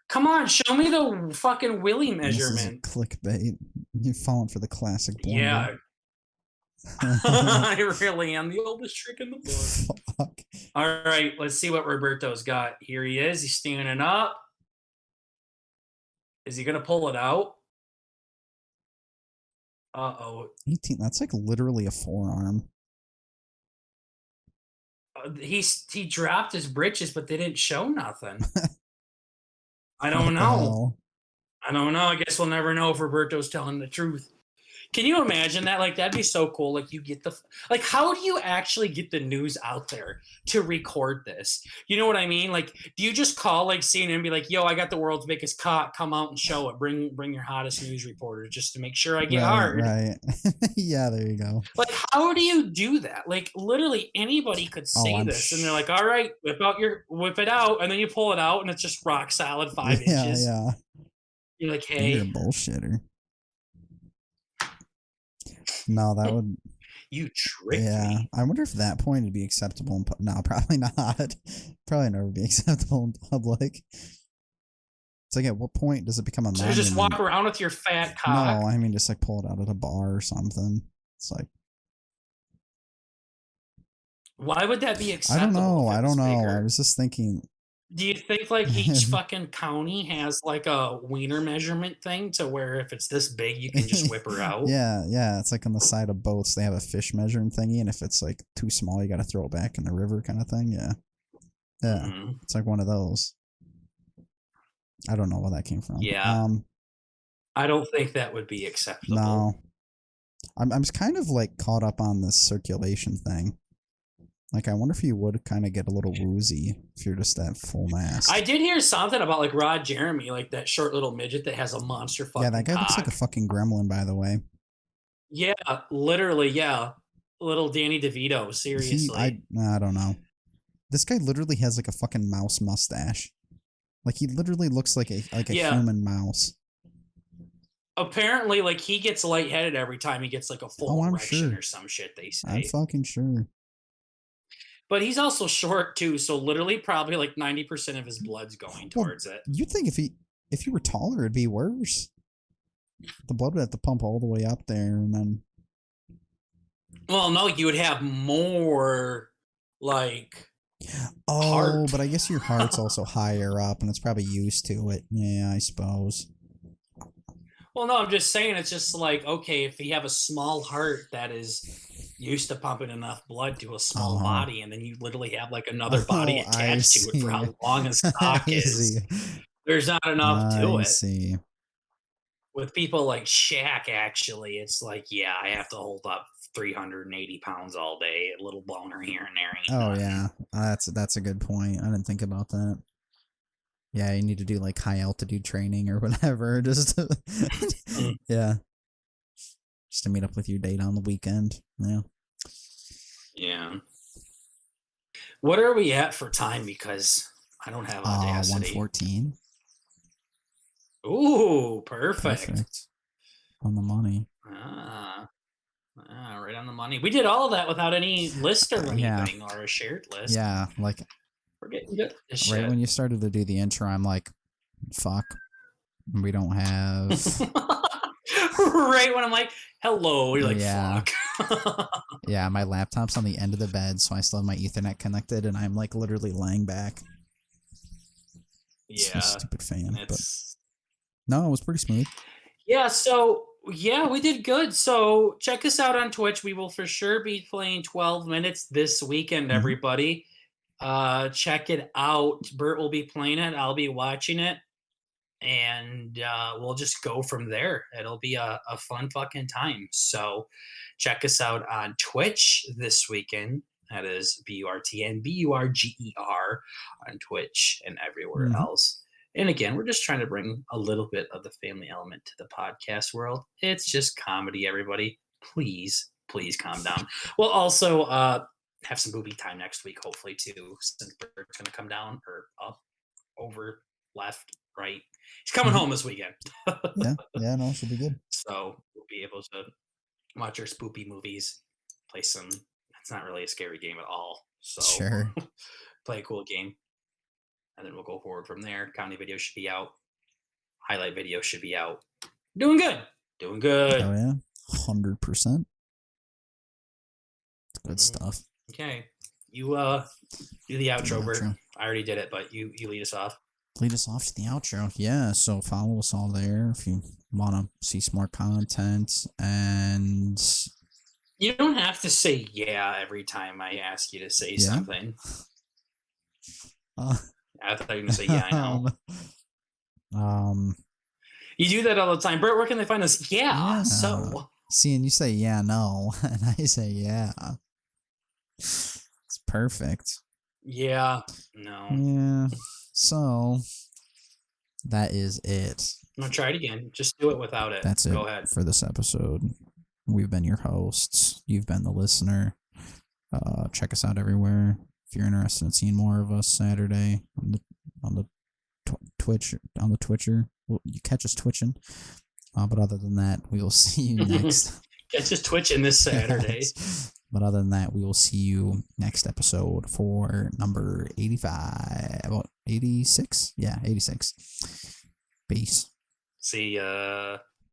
S3: Come on, show me the fucking willy measurement.
S2: This is clickbait. You're falling for the classic blunder.
S3: Yeah. I really am. The oldest trick in the book.
S2: Fuck.
S3: All right, let's see what Roberto's got. Here he is. He's standing up. Is he going to pull it out? Uh-oh.
S2: 18. That's like literally a forearm.
S3: He dropped his britches, but they didn't show nothing. I don't know. I don't know. I guess we'll never know if Roberto's telling the truth. Can you imagine that? Like, that'd be so cool. Like, you get like, how do you actually get the news out there to record this? You know what I mean? Like, do you just call like CNN and be like, "Yo, I got the world's biggest cock. Come out and show it. Bring your hottest news reporter just to make sure I get hard."
S2: Right. Yeah, there you go.
S3: Like, how do you do that? Like, literally anybody could say this, and they're like, "All right, whip it out," and then you pull it out, and it's just rock solid 5 inches.
S2: Yeah.
S3: You're like, "Hey,
S2: you're a bullshitter." No, that would.
S3: You tricked me.
S2: I wonder if at that point it'd be acceptable. No, probably not. Probably never be acceptable in public. It's like, at what point does it become a monument?
S3: So you just walk around with your fat cock?
S2: No, I mean, just like pull it out at a bar or something. It's like,
S3: why would that be acceptable?
S2: I don't know. I was just thinking.
S3: Do you think like each fucking county has like a wiener measurement thing to where if it's this big, you can just whip her out?
S2: Yeah. It's like on the side of boats, they have a fish measuring thingy, and if it's like too small, you got to throw it back in the river, kind of thing. Yeah. It's like one of those. I don't know where that came from.
S3: Yeah. I don't think that would be acceptable.
S2: No. I'm kind of like caught up on this circulation thing. Like, I wonder if you would kind of get a little woozy if you're just at full mass.
S3: I did hear something about like Rod Jeremy, like that short little midget that has a monster fucking
S2: Yeah, that guy looks like a fucking gremlin, by the way.
S3: Yeah, literally, yeah. Little Danny DeVito, seriously.
S2: I don't know. This guy literally has like a fucking mouse mustache. Like, he literally looks like a human mouse.
S3: Apparently, like, he gets lightheaded every time he gets like a full erection or some shit, they say.
S2: I'm fucking sure.
S3: But he's also short too, so literally probably like 90% of his blood's going towards it.
S2: You'd think if you were taller, it'd be worse. The blood would have to pump all the way up there, and then.
S3: Well, no, you would have more like.
S2: Heart. But I guess your heart's also higher up, and it's probably used to it. Yeah, I suppose.
S3: Well, no, I'm just saying it's just like, okay, if you have a small heart that is used to pumping enough blood to a small body, and then you literally have like another body attached to it for how long his cock is. There's not enough to it.
S2: See.
S3: With people like Shaq, actually, it's like, yeah, I have to hold up 380 pounds all day, a little boner here and there.
S2: Oh yeah, that's a good point. I didn't think about that. Yeah, you need to do like high altitude training or whatever, just to, just to meet up with your date on the weekend.
S3: Yeah. What are we at for time? Because I don't have Audacity.
S2: 1:14.
S3: Ooh, perfect.
S2: On the money.
S3: Right on the money. We did all of that without any list or anything or a shared list.
S2: Yeah, like
S3: we're getting good.
S2: Right when you started to do the intro, I'm like, fuck, we don't have.
S3: Right when I'm like, hello, you're like, fuck.
S2: Yeah, my laptop's on the end of the bed, so I still have my Ethernet connected, and I'm like literally laying back.
S3: Yeah,
S2: stupid fan. But no, it was pretty smooth.
S3: Yeah, so we did good. So check us out on Twitch. We will for sure be playing 12 minutes this weekend, everybody. Check it out. Bert will be playing it. I'll be watching it. And we'll just go from there. It'll be a fun fucking time. So check us out on Twitch this weekend. That is BURTN, BURGER on Twitch and everywhere else. And again, we're just trying to bring a little bit of the family element to the podcast world. It's just comedy, everybody. Please calm down. We'll also have some booby time next week, hopefully, too, since Bert's going to come down or up, over, left, right. He's coming home this weekend.
S2: No, should be good.
S3: So we'll be able to watch our spoopy movies, play some. It's not really a scary game at all. So
S2: sure.
S3: Play a cool game. And then we'll go forward from there. County video should be out. Highlight video should be out. Doing good.
S2: Oh, yeah. 100%. Good stuff.
S3: Okay. You do the outro, Bert. I already did it, but you lead us off.
S2: Lead us off to the outro. Yeah, so follow us all there if you want to see some more content. And
S3: you don't have to say every time I ask you to say something. I thought you were going to say, I know. You do that all the time. Bert, where can they find us? So.
S2: See, and you say yeah, no, and I say yeah. It's perfect.
S3: Yeah. No.
S2: Yeah. So that is it.
S3: I'm gonna try it again. Just do it without it.
S2: That's it.
S3: Go ahead.
S2: For this episode. We've been your hosts. You've been the listener. Check us out everywhere. If you're interested in seeing more of us Saturday on the Twitcher, well, you catch us twitching. But other than that, we will see you next.
S3: Catch us twitching this Saturday.
S2: Yes. But other than that, we will see you next episode for number 85. About 86? Yeah, 86. Peace.
S3: See ya.